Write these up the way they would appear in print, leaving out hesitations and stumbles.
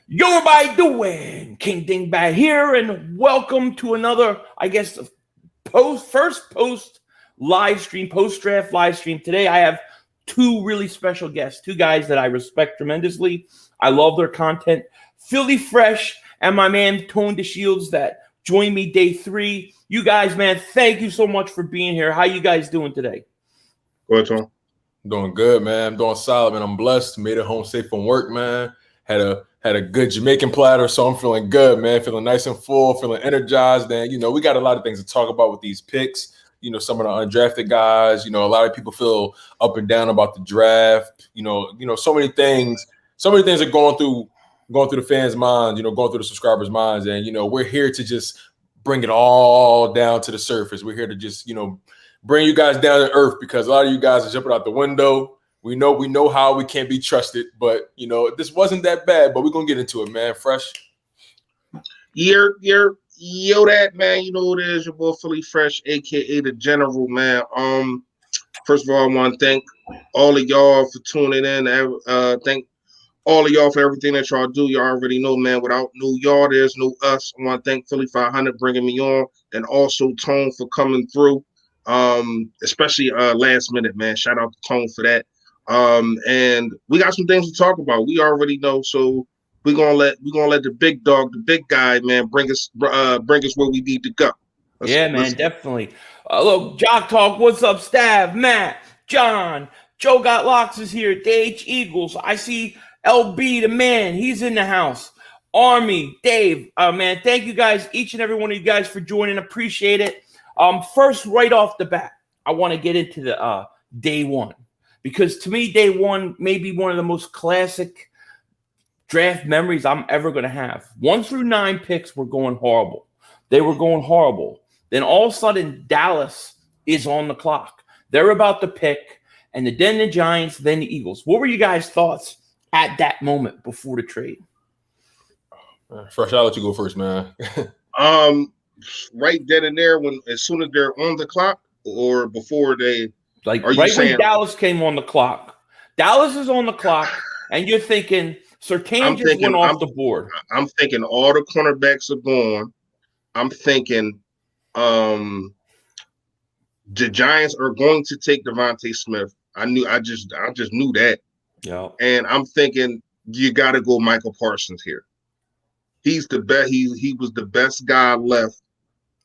Yo, everybody doing? King Dingbat here, and welcome to another, post draft live stream. Today, I have two really special guests, two guys that I respect tremendously. I love their content. Philly Fresh and my man Tone Deshields that joined me day 3. You guys, man, thank you so much for being here. How you guys doing today? Go ahead, Tone. Doing good, man. I'm doing solid, man. I'm blessed. Made it home safe from work, man. Had a good Jamaican platter, so I'm feeling good, man. Feeling nice and full, feeling energized. And, we got a lot of things to talk about with these picks. Some of the undrafted guys, a lot of people feel up and down about the draft. So many things are going through the fans' minds, going through the subscribers' minds. And, we're here to just bring it all down to the surface. We're here to just, bring you guys down to earth because a lot of you guys are jumping out the window. We know how we can't be trusted, but this wasn't that bad. But we're gonna get into it, man. Fresh. Yo, that man. You know what it is, your boy Philly Fresh, aka the General, man. First of all, I want to thank all of y'all for tuning in. Thank all of y'all for everything that y'all do. Y'all already know, man. Without no y'all, there's no us. I want to thank Philly 500 bringing me on, and also Tone for coming through. Especially last minute, man. Shout out to Tone for that. And we got some things to talk about. We already know, so we're gonna let the big dog, the big guy, man, bring us where we need to go. Man, definitely. Look, Jock Talk, what's up, Stav, Matt, John, Joe Got Locks is here, DH Eagles. I see LB the man, he's in the house. Army, Dave, man, thank you guys, each and every one of you guys for joining. Appreciate it. First, right off the bat, I want to get into the day one. Because to me, day one may be one of the most classic draft memories I'm ever going to have. 1 through 9 picks were going horrible. They were going horrible. Then all of a sudden, Dallas is on the clock. They're about to pick, and then the Giants, then the Eagles. What were you guys' thoughts at that moment before the trade? Fresh, I'll let you go first, man. Right then and there, as soon as they're on the clock, or before they. Like right when Dallas came on the clock. Dallas is on the clock, and you're thinking Surtain just went off the board. I'm thinking all the cornerbacks are gone. I'm thinking the Giants are going to take Devonta Smith. I just knew that. Yeah. And I'm thinking you got to go Michael Parsons here. He's the best. He was the best guy left,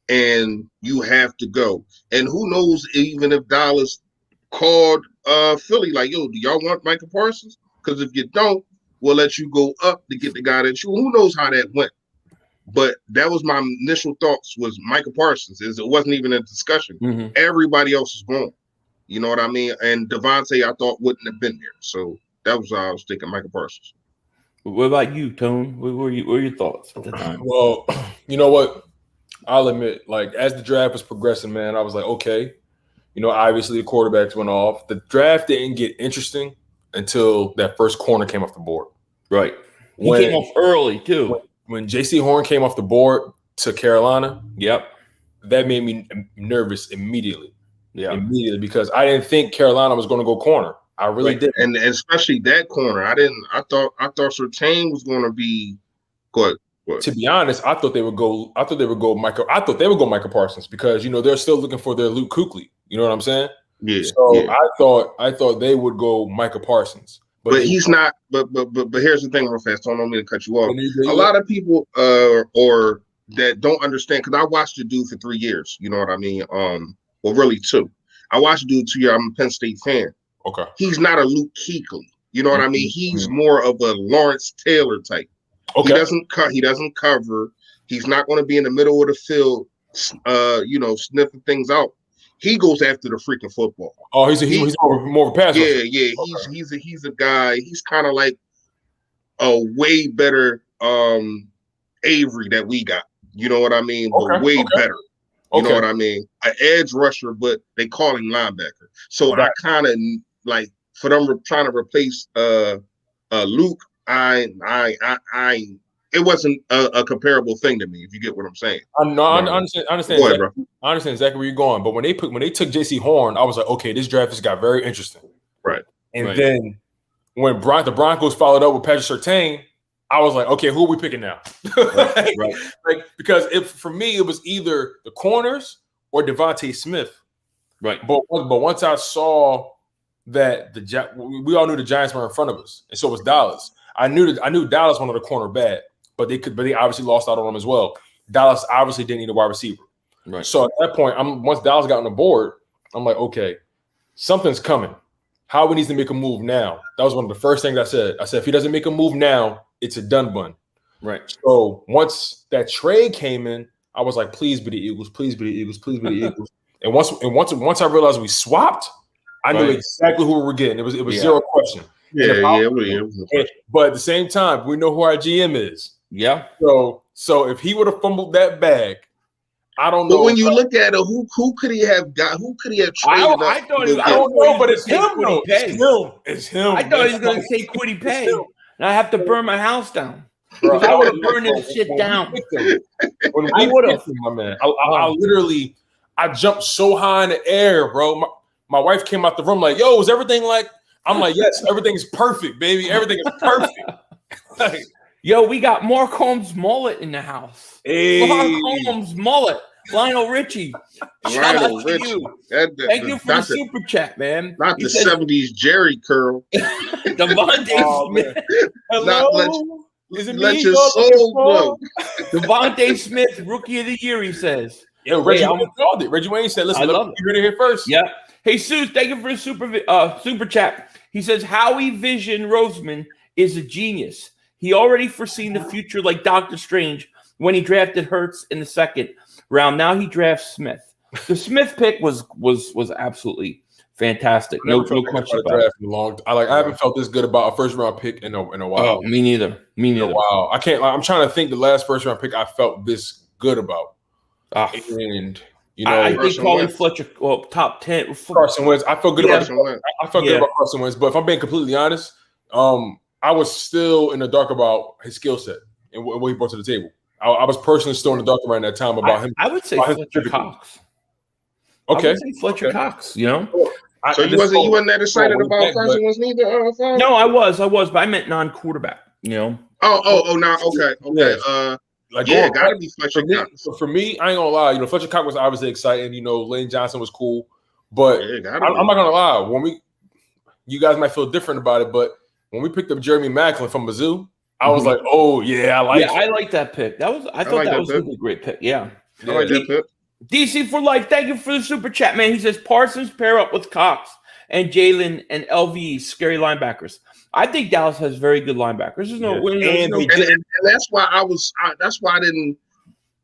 and you have to go. And who knows, even if Dallas called Philly like, yo, do y'all want Michael Parsons? Because if you don't, we'll let you go up to get the guy that you. Who knows how that went? But that was my initial thoughts was Michael Parsons. It wasn't even a discussion. Mm-hmm. Everybody else is gone. You know what I mean? And Devonta, I thought wouldn't have been there. So that was how I was thinking, Michael Parsons. What about you, Tone? What were your thoughts at the time? Well, you know what? I'll admit, like as the draft was progressing, man, I was like, okay. Obviously the quarterbacks went off. The draft didn't get interesting until that first corner came off the board. Right. He came off early, too. When J.C. Horn came off the board to Carolina, yep, that made me nervous immediately. Yeah. Immediately, because I didn't think Carolina was going to go corner. I really didn't. And especially that corner. I thought Surtain was going to be good. To be honest, I thought they would go Michael Parsons because they're still looking for their Luke Kuechly. You know what I'm saying? Yeah. So yeah. I thought they would go Michael Parsons. But he's not. But here's the thing, real fast. I don't mean to cut you off. A lot of people or that don't understand because I watched the dude for 3 years. You know what I mean? Well, really 2. I watched the dude 2 years. I'm a Penn State fan. Okay. He's not a Luke Kuechly. You know what I mean? He's more of a Lawrence Taylor type. Okay. He doesn't cover. He's not going to be in the middle of the field, sniffing things out. He goes after the freaking football. Oh, he's more of a passer. Yeah. Okay. He's a guy. He's kind of like a way better Avery that we got. You know what I mean? But way better. You know what I mean? An edge rusher, but they call him linebacker. So I kind of like for them trying to replace Luke. It wasn't a comparable thing to me. If you get what I'm saying. I understand. I understand exactly where you're going. But when they took J.C. Horn, I was like, okay, this draft just got very interesting. Right. And then when the Broncos followed up with Patrick Surtain, I was like, okay, who are we picking now? Like, because for me, it was either the corners or Devonta Smith. Right. But once I saw that we all knew the Giants were in front of us, and so was Dallas. I knew Dallas wanted a corner bad, but they obviously lost out on them as well. Dallas obviously didn't need a wide receiver. Right. So at that point, once Dallas got on the board, I'm like, okay, something's coming. Howard needs to make a move now. That was one of the first things I said. I said, if he doesn't make a move now, it's a done bun. Right. So once that trade came in, I was like, please be the Eagles, please be the Eagles, please be the Eagles. And once I realized we swapped, I knew exactly who we were getting. It was zero question. But at the same time, we know who our GM is. Yeah. So if he would have fumbled that bag, I don't know. But when you look at it, who could he have got? Who could he have traded? I don't know, but it's him though. It's him. I thought he was going to say Quiddy Pay, and I have to burn my house down. Bro, I would have burned this shit down. I would have, my man. I jumped so high in the air, bro. My wife came out the room like, "Yo, is everything like?" I'm like, "Yes, everything's perfect, baby. Everything is perfect." Yo, we got Mark Holmes' mullet in the house. Hey. Mark Holmes' mullet. Lionel Richie. Shout out to you. Thank you for the super chat, man. Not the 70s Jerry curl. Devonta Smith. Hello. Let your soul glow. Devonta Smith, Rookie of the Year, he says. Yeah, Reggie Wayne called it. Reggie Wayne said, listen, you heard it here first. Yeah. Hey, Sue, thank you for the super chat. He says, Howie Vision Roseman is a genius. He already foreseen the future like Doctor Strange when he drafted Hurts in the second round. Now he drafts Smith. The Smith pick was absolutely fantastic. No question about it. I haven't felt this good about a first round pick in a while. Oh, me neither. Wow. I can't. I'm trying to think the last first round pick I felt this good about. And I think Paulie Fletcher, top 10. Carson Wentz. I felt good about Carson Wentz. But if I'm being completely honest, I was still in the dark about his skill set and what he brought to the table. I was personally still in the dark around that time about him. I would say Fletcher Cox. Okay. I would say Fletcher Cox, you know? So you wasn't that excited about Carson Wentz neither? No, I was, but I meant non-quarterback, you know? Okay. Yeah. Gotta be Fletcher Cox. For me, I ain't gonna lie. Fletcher Cox was obviously exciting. Lane Johnson was cool. But I'm not gonna lie. You guys might feel different about it, but when we picked up Jeremy Maclin from Mizzou, I was like, "Oh yeah, I like that pick." I thought that was a great pick. Yeah, I like that pick. DC for life. Thank you for the super chat, man. He says Parsons pair up with Cox and Jalen and LV, scary linebackers. I think Dallas has very good linebackers. There's no, and that's why that's why I didn't.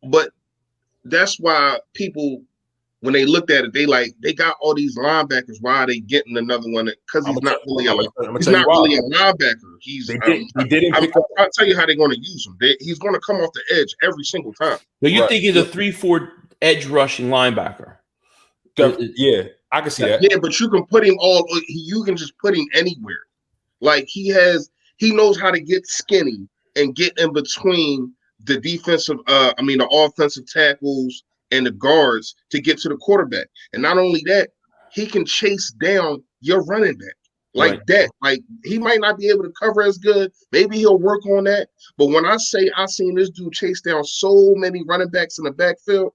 But that's why people, when they looked at it, they got all these linebackers. Why are they getting another one? Because he's not really a linebacker. I'll tell you how they're going to use him. He's going to come off the edge every single time. So you think he's a 3-4 edge rushing linebacker? Yeah, I can see that. Yeah, but you can put him you can just put him anywhere. Like he knows how to get skinny and get in between the the offensive tackles and the guards to get to the quarterback. And not only that, he can chase down your running back that. Like he might not be able to cover as good. Maybe he'll work on that. But when I say I seen this dude chase down so many running backs in the backfield,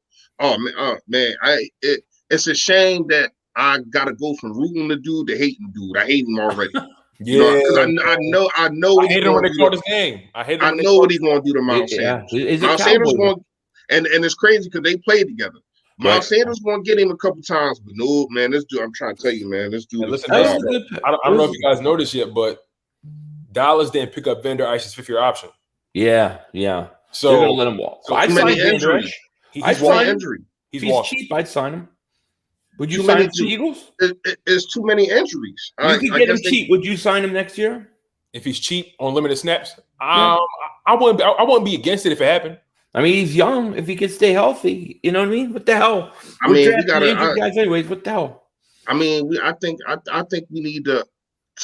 it's a shame that I gotta go from rooting the dude to hating the dude. I hate him already. Yeah, because I know. I hate him when they called his name. I know what he's going to do to Miles Sanders. Miles Sanders going, and it's crazy because they played together. Miles Sanders going to get him a couple times, but no, man, this dude. I'm trying to tell you, man, this dude. Listen, I don't know if you guys noticed yet, but Dallas didn't pick up Vander Esch's fifth-year option. Yeah. So they're gonna let him walk. So I'd sign Vander Esch. He's cheap. I'd sign him. Would you sign him to the Eagles? It's too many injuries. You could get him cheap. Would you sign him next year? If he's cheap on limited snaps, I wouldn't be against it if it happened. I mean, he's young. If he can stay healthy, you know what I mean? What the hell? We got guys anyways. What the hell? I mean, I think we need to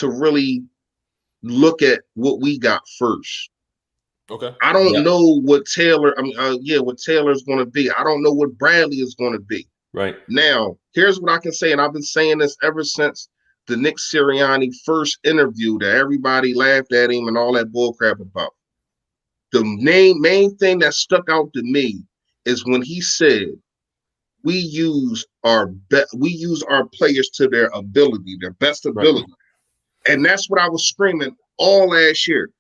really look at what we got first. Okay. I don't know what Taylor. What Taylor's going to be. I don't know what Bradley is going to be. Right. Now, here's what I can say, and I've been saying this ever since the Nick Sirianni first interview that everybody laughed at him and all that bullcrap about. the main thing that stuck out to me is when he said we use our players to their ability, their best ability. Right. And that's what I was screaming all last year.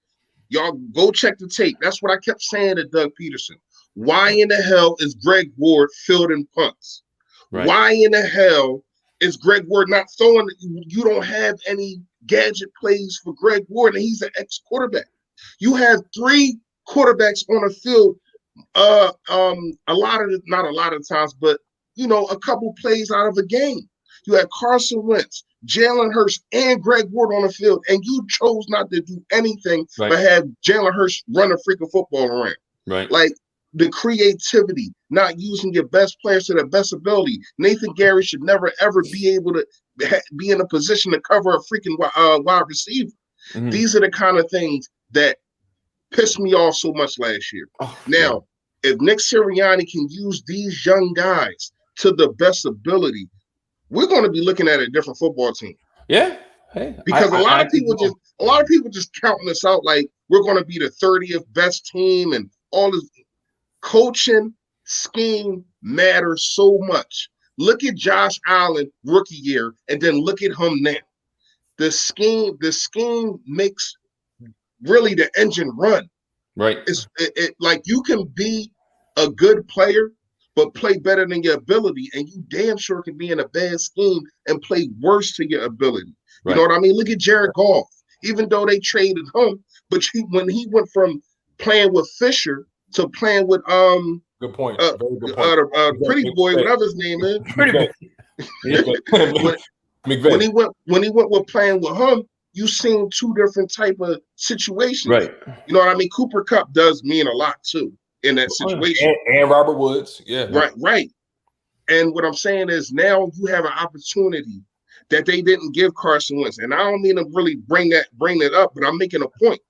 Y'all go check the tape. That's what I kept saying to Doug Peterson. Why in the hell is Greg Ward fielding punts? Right. Why in the hell is Greg Ward not throwing? You don't have any gadget plays for Greg Ward, and he's an ex-quarterback. You have 3 quarterbacks on the field. Not a lot of times, but a couple plays out of a game. You had Carson Wentz, Jalen Hurts, and Greg Ward on the field, and you chose not to do anything but have Jalen Hurts run a freaking football around. Right. Like the creativity, not using your best players to their best ability. Nathan Gary should never, ever be able to be in a position to cover a freaking wide receiver. Mm-hmm. These are the kind of things that pissed me off so much last year. Now, if Nick Sirianni can use these young guys to the best ability, we're going to be looking at a different football team. Yeah. Hey, because a lot of people just counting us out like we're going to be the 30th best team, and all this coaching scheme matters so much. Look at Josh Allen rookie year, and then look at him now. The scheme makes really the engine run. Right. It like you can be a good player, but play better than your ability, and you damn sure can be in a bad scheme and play worse to your ability. You know what I mean? Look at Jared Goff. Even though they traded him, but when he went from playing with Fisher to playing with good point. Very good point. Pretty Boy, whatever his name is. Pretty Boy. When he went with playing with him, you seen 2 different type of situations. Right. You know what I mean? Cooper Kupp does mean a lot too in that situation. And Robert Woods. Yeah. Right. And what I'm saying is now you have an opportunity that they didn't give Carson Wentz. And I don't mean to really bring it up, but I'm making a point.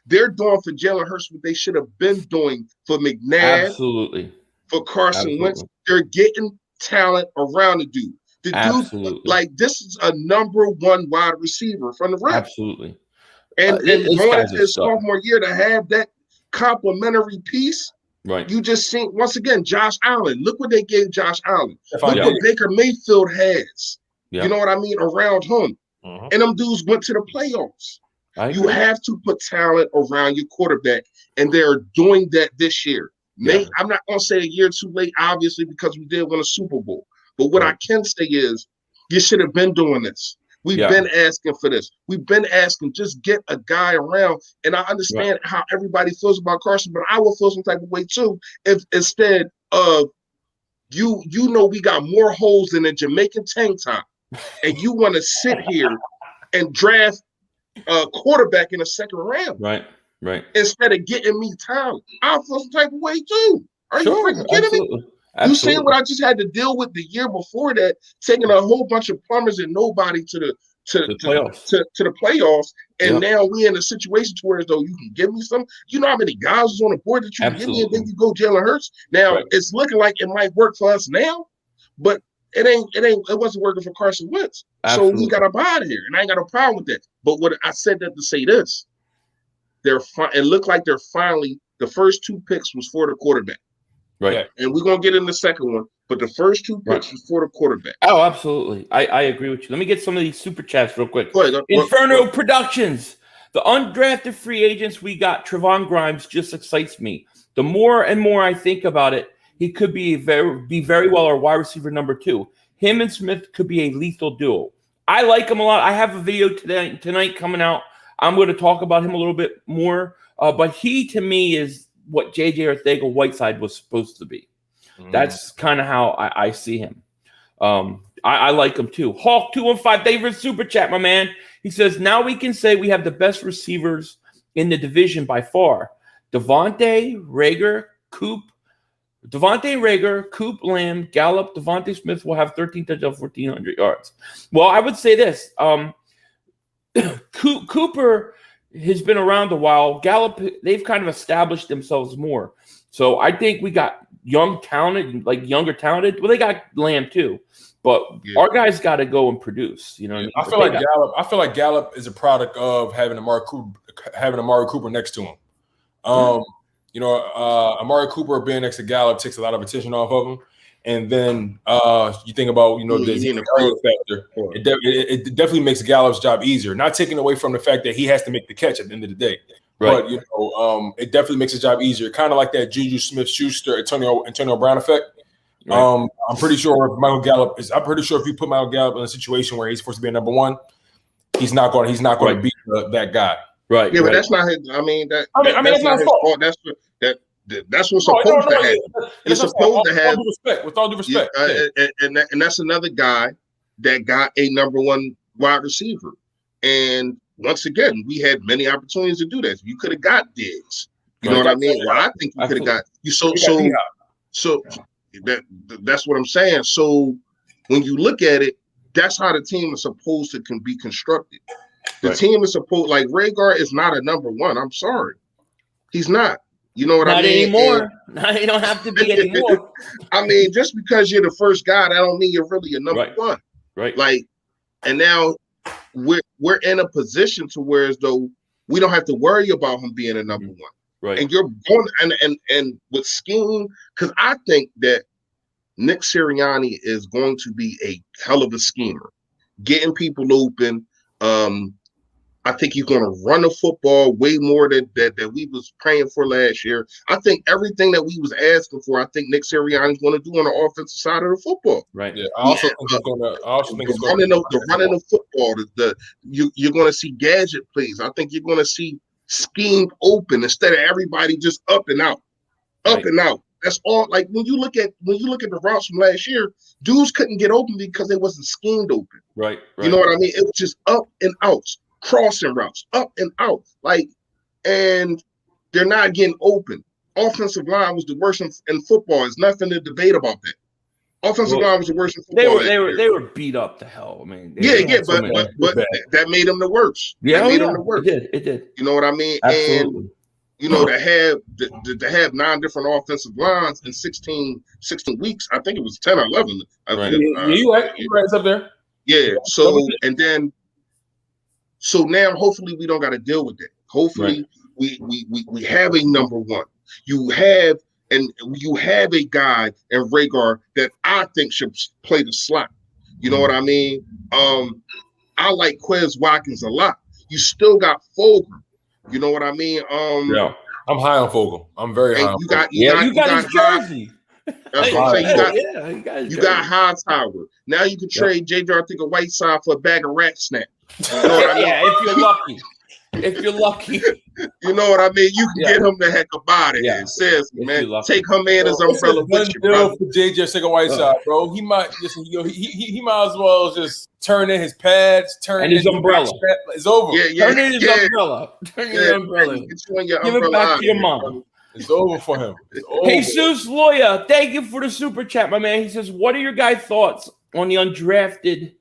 They're doing for Jalen Hurts what they should have been doing for McNabb. Absolutely. For Carson Wentz. They're getting talent around the dude. The dude, like, this is a number 1 wide receiver from the Rams. Absolutely. And going into his sophomore year to have that complementary piece, right? You just seen, once again, Josh Allen. Look what they gave Josh Allen. Look what Baker Mayfield has. Yep. You know what I mean? Around him. Mm-hmm. And them dudes went to the playoffs. You have to put talent around your quarterback, and they're doing that this year. I'm not going to say a year too late, obviously, because we did win a Super Bowl. But what I can say is you should have been doing this. We've been asking for this. We've been asking, just get a guy around. And I understand how everybody feels about Carson, but I will feel some type of way too if instead of we got more holes than a Jamaican tank top, and you want to sit here and draft a quarterback in the 2nd round. Right. Instead of getting me talent, I'll feel some type of way too. Are you freaking kidding me? You seen what I just had to deal with the year before that, taking a whole bunch of plumbers and nobody to the playoffs, and now we in a situation where as though you can give me some. You know how many guys is on the board that you can give me, and then you go Jalen Hurts. Now it's looking like it might work for us now, but it wasn't working for Carson Wentz. So we got to buy out of here, and I ain't got a problem with that. But what I said that to say this, it looked like they're finally, the first 2 picks was for the quarterback. Right. And we're going to get in the second one, but the first 2 picks was for the quarterback. Oh, absolutely. I agree with you. Let me get some of these super chats real quick. Inferno Productions. The undrafted free agents we got, Trevon Grimes, just excites me. The more and more I think about it, he could be very well our wide receiver number 2. Him and Smith could be a lethal duo. I like him a lot. I have a video tonight coming out. I'm going to talk about him a little bit more. But he, to me, is what J.J. Arcega-Whiteside was supposed to be. That's kind of how I see him. I like him too. Hawk215, David Super Chat, my man. He says, now we can say we have the best receivers in the division by far. Devonta, Rager, Coop, Lamb, Gallup, Devontae Smith will have 13 touchdowns, 1,400 yards. Well, I would say this. Cooper has been around a while. Gallup, they've kind of established themselves more. So I think we got younger talented. Well, they got Lamb too. But our guys got to go and produce. You know, I feel like Gallup is a product of having Amari Cooper next to him. Amari Cooper being next to Gallup takes a lot of attention off of him. And then you think about, the factor. It definitely makes Gallup's job easier. Not taking away from the fact that he has to make the catch at the end of the day. Right. But, it definitely makes his job easier. Kind of like that Juju Smith-Schuster, Antonio Brown effect. Right. I'm pretty sure if you put Michael Gallup in a situation where he's supposed to be a number one, he's not going to beat that guy. Right. Yeah, but that's not his. That's not his fault. That's what's supposed to happen. It's supposed to have. With all due respect. And that's another guy that got a number one wide receiver. And once again, we had many opportunities to do that. You could have got Diggs. You know what I mean? Well, I think you could have got you. So that's what I'm saying. So when you look at it, that's how the team is supposed to be constructed. The team is supposed, like, Rhaegar is not a number one. I'm sorry, he's not. You know what I mean? Not anymore. You don't have to be anymore. Just because you're the first guy, that don't mean you're really a number one. Right. Like, and now we're in a position to where as though we don't have to worry about him being a number one. Right. And you're going and with scheme, because I think that Nick Sirianni is going to be a hell of a schemer, getting people open. I think he's going to run the football way more than that we was praying for last year. I think everything that we was asking for, I think Nick Sirianni is going to do on the offensive side of the football. Right. Yeah. I also think he's going to running the football. You're going to see gadget plays. I think you're going to see scheme open instead of everybody just up and out. That's all. Like when you look at the routes from last year, dudes couldn't get open because they wasn't schemed open. Right. You know what I mean? It was just up and out. Crossing routes, up and out, and they're not getting open. Offensive line was the worst in football. There's nothing to debate about that. Offensive line was the worst in football. They were beat up to hell. But that made them the worst. Yeah, made them the worst. It did. You know what I mean? Absolutely. And to have 9 different offensive lines in 16 weeks. I think it was 10 or 11. Right. You right. It's up there. Yeah. So now, hopefully, we don't got to deal with that. Hopefully, we have a number one. You have a guy in Rhaegar that I think should play the slot. You know what I mean? I like Quez Watkins a lot. You still got Fulgham. You know what I mean? Yeah, I'm high on Fulgham. I'm very high on Fulgham. You got his jersey. That's what I'm saying. You got Hightower. Now you can trade J.J. Whiteside for a bag of rat snacks. You know what I mean? Yeah, if you're lucky. You know what I mean? You can get him the heck up out of here. Seriously, man. Take him in his umbrella with you, bro. For J.J. Whiteside, bro. He might he might as well just turn in his pads, turn in his umbrella. It's over. Turn in his umbrella. Turn in your umbrella. Give it back to your mom. It's over for him. Jesus Loya, thank you for the super chat, my man. He says, "What are your guys' thoughts on the undrafted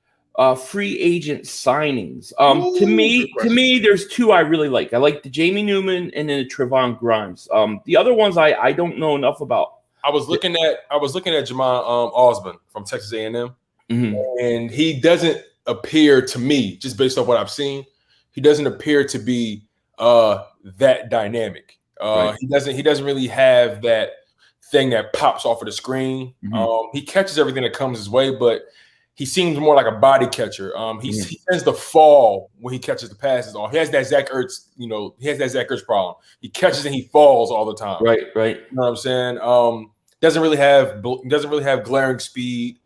free agent signings?" To me, there's 2 I really like. I like the Jamie Newman and then the Trevon Grimes. The other ones I don't know enough about. I was looking at Jamon Osborne from Texas A&M, and he doesn't appear to me, just based on what I've seen, he doesn't appear to be that dynamic. He doesn't really have that thing that pops off of the screen. He catches everything that comes his way, but he seems more like a body catcher. He tends to fall when he catches the passes off. He has that Zach Ertz, he has that Zach Ertz problem. He catches and he falls all the time. Right. You know what I'm saying? Doesn't really have glaring speed.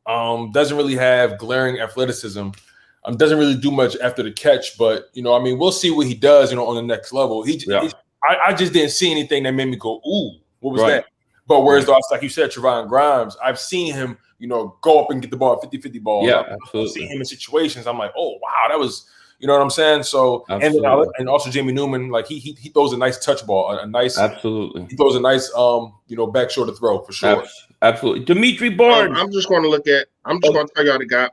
Doesn't really have glaring athleticism. Doesn't really do much after the catch, but we'll see what he does, on the next level. I just didn't see anything that made me go, ooh, what was that? But whereas, like you said, Trevon Grimes, I've seen him, go up and get the ball, 50-50 ball. Yeah, absolutely. I've seen him in situations. I'm like, oh, wow, that was, you know what I'm saying? So, and also Jamie Newman, like he throws a nice touch ball, absolutely. He throws a nice, back shoulder throw for sure. Absolutely. Dimitri Barnes. I'm just going to tell y'all the guy.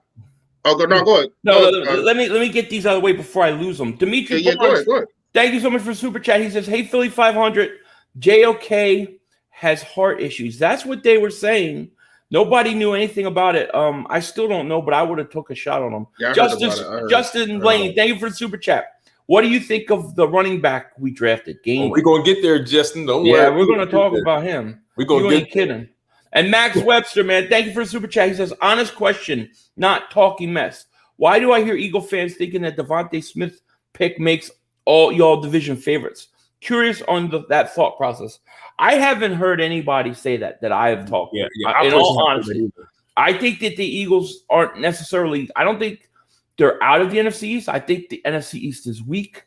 Oh, go ahead. Let me get these out of the way before I lose them. Dimitri Barnes. Go ahead. Thank you so much for super chat. He says, "Hey Philly 500, JOK has heart issues." That's what they were saying. Nobody knew anything about it. I still don't know, but I would have took a shot on him. Yeah, Justin Blaine, thank you for the super chat. What do you think of the running back we drafted? Gainwell. We're gonna get there, Justin. Don't Yeah, worry. we're gonna talk about him. We're gonna you get ain't kidding. And Max Webster, man, thank you for the super chat. He says, honest question, not talking mess. Why do I hear Eagle fans thinking that Devonta Smith pick makes all y'all division favorites? Curious on that thought process. I haven't heard anybody say that I have talked. Yeah. In all honesty, I think that the Eagles aren't necessarily. I don't think they're out of the NFC East. I think the NFC East is weak,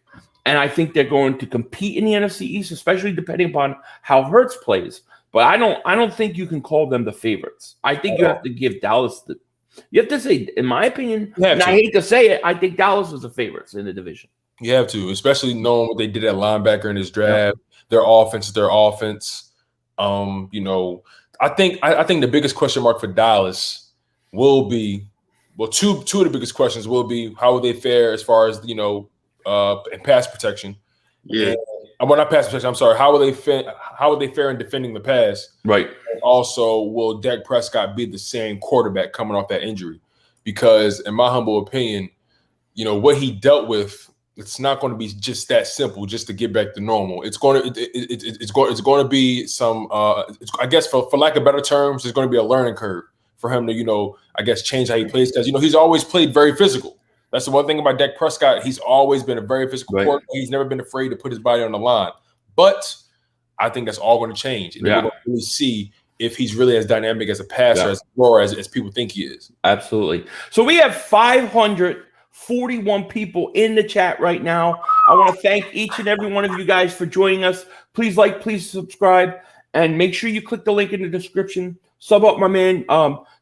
and I think they're going to compete in the NFC East, especially depending upon how Hurts plays. But I don't think you can call them the favorites. I think you have to give Dallas the. You have to say, in my opinion, and I hate to say it, I think Dallas is the favorites in the division. You have to, especially knowing what they did at linebacker in this draft. Their offense is their offense. You know, I think the biggest question mark for Dallas will be, well, two of the biggest questions will be how will they fare as far as, you know, in pass protection. Yeah. Well, not pass protection. I'm sorry. How will they fare in defending the pass? Right. And also, will Dak Prescott be the same quarterback coming off that injury? Because, in my humble opinion, you know what he dealt with. It's not going to be just that simple, just to get back to normal. It's going to be some. I guess for lack of better terms, it's going to be a learning curve for him to, you know, I guess change how he plays, because, you know, he's always played very physical. That's the one thing about Dak Prescott. He's always been a very physical quarterback. He's never been afraid to put his body on the line. But I think that's all going to change. And we're going to really see if he's really as dynamic as a passer, as people think he is. Absolutely. So we have 541 people in the chat right now. I want to thank each and every one of you guys for joining us. Please like, please subscribe, and make sure you click the link in the description. Sub up my man,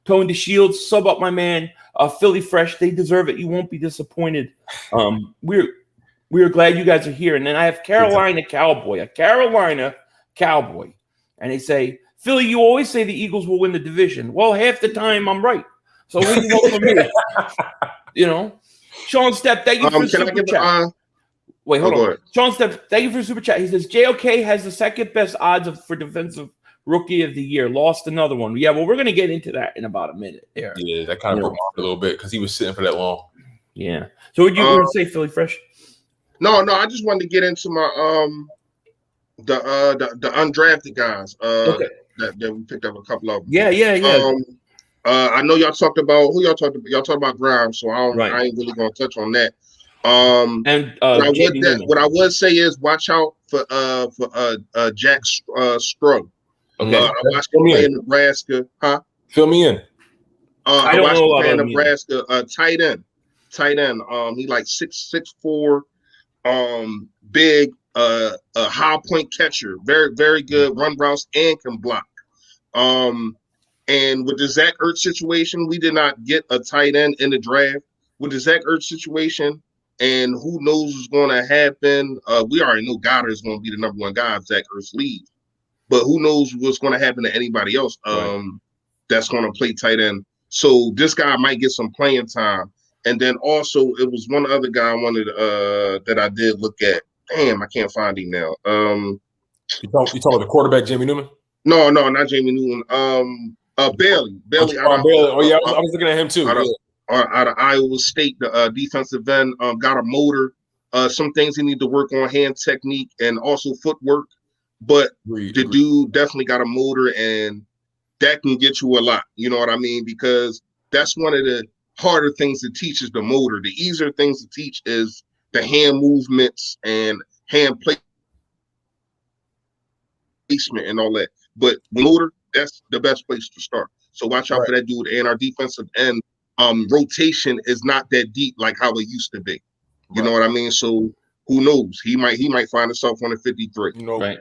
Tony Deshields. Sub up my man, Philly Fresh. They deserve it. You won't be disappointed. We're glad you guys are here. And then I have Carolina Cowboy, a Carolina Cowboy. And they say, Philly, you always say the Eagles will win the division. Well, half the time I'm right. So who you vote for me? You know? Sean Stepp, thank you for the super chat. Wait, hold on. Sean Stepp, thank you for the super chat. He says, JOK has the second best odds for defensive rookie of the year. Lost another one. Yeah, well, we're going to get into that in about a minute. There. Yeah, that kind of broke my heart a little bit because he was sitting for that long. Yeah. So what you going to say, Philly Fresh? No, I just wanted to get into my the undrafted guys that we picked up a couple of them. Yeah. I know y'all talked about who y'all talked about. Y'all talked about Grimes, so I ain't really gonna touch on that. What I would say is watch out for Jack Strug. Okay, I watched him play in Nebraska. Huh? Fill me in. I watched him play in Nebraska. Tight end. He like 6'4", big, a high point catcher. Very, very good run routes and can block. And with the Zach Ertz situation, we did not get a tight end in the draft. With the Zach Ertz situation, and who knows what's going to happen. We already know Goddard is going to be the number one guy if Zach Ertz leaves. But who knows what's going to happen to anybody else that's going to play tight end. So this guy might get some playing time. And then also, it was one other guy I wanted that I did look at. Damn, I can't find him now. You talking about the quarterback, Jamie Newman? No, not Jamie Newman. Bailey. Oh, yeah, I was looking at him too. Out of Iowa State, the defensive end got a motor. Some things he need to work on, hand technique and also footwork. But the dude definitely got a motor, and that can get you a lot. You know what I mean? Because that's one of the harder things to teach is the motor. The easier things to teach is the hand movements and hand placement and all that. But motor, that's the best place to start. So watch out for that dude. And our defensive end rotation is not that deep like how it used to be. You know what I mean? So who knows? He might find himself on a 53. You know, right.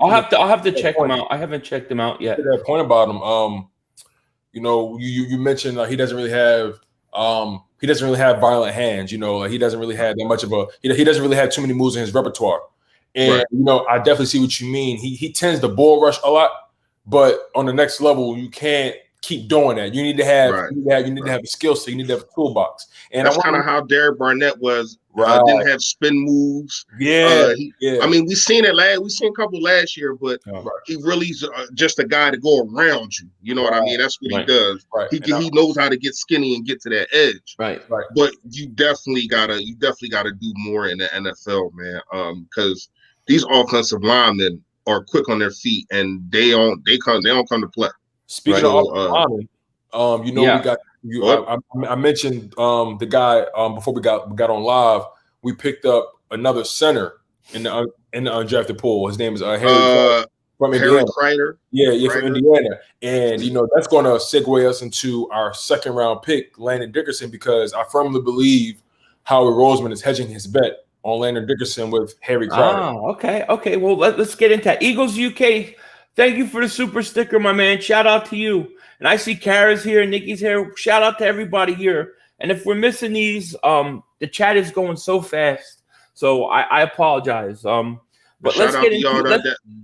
I'll have to check him out. I haven't checked him out yet. That point about him, you know, you mentioned he doesn't really have violent hands. You know, like he doesn't really have that much of a he doesn't really have too many moves in his repertoire. And you know, I definitely see what you mean. He tends to bull rush a lot, but on the next level, you can't keep doing that. You need to have Right. you need to have a skill set. You need to have a toolbox. And that's kind of how Derek Barnett was. Right. Didn't have spin moves. Yeah. I mean, we seen a couple last year, but he really's just a guy to go around you. You know what I mean? That's what he does. Right. He knows how to get skinny and get to that edge. Right. But you definitely gotta do more in the NFL, man. Because these offensive linemen are quick on their feet, and they don't come to play. Speaking of offensive linemen, we got you. I mentioned the guy before we got on live. We picked up another center in the undrafted pool. His name is Harry from Indiana. Kreider. Yeah, from Indiana. And that's going to segue us into our second round pick, Landon Dickerson, because I firmly believe Howie Roseman is hedging his bet on Landon Dickerson with Harry Kreider. Okay. Well, let's get into that. Eagles UK. Thank you for the super sticker, my man. Shout out to you. And I see Kara's here, Nikki's here. Shout out to everybody here. And if we're missing these, the chat is going so fast. So I apologize. But let's get into y'all.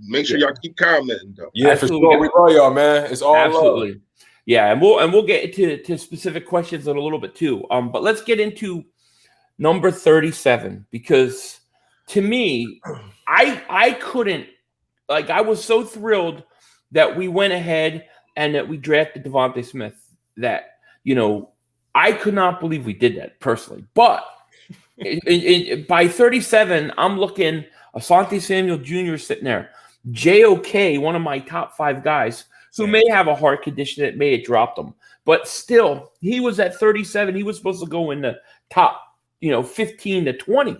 Make sure y'all keep commenting, though. Yeah, absolutely. For sure. We love y'all, man. It's all absolutely love. Yeah, and we'll get into specific questions in a little bit too. But let's get into number 37, because to me, I couldn't. Like, I was so thrilled that we went ahead and that we drafted Devonta Smith that, I could not believe we did that personally. But by 37, I'm looking Asante Samuel Jr. sitting there. JOK, one of my top 5 guys, who may have a heart condition that may have dropped him. But still, he was at 37. He was supposed to go in the top, 15 to 20.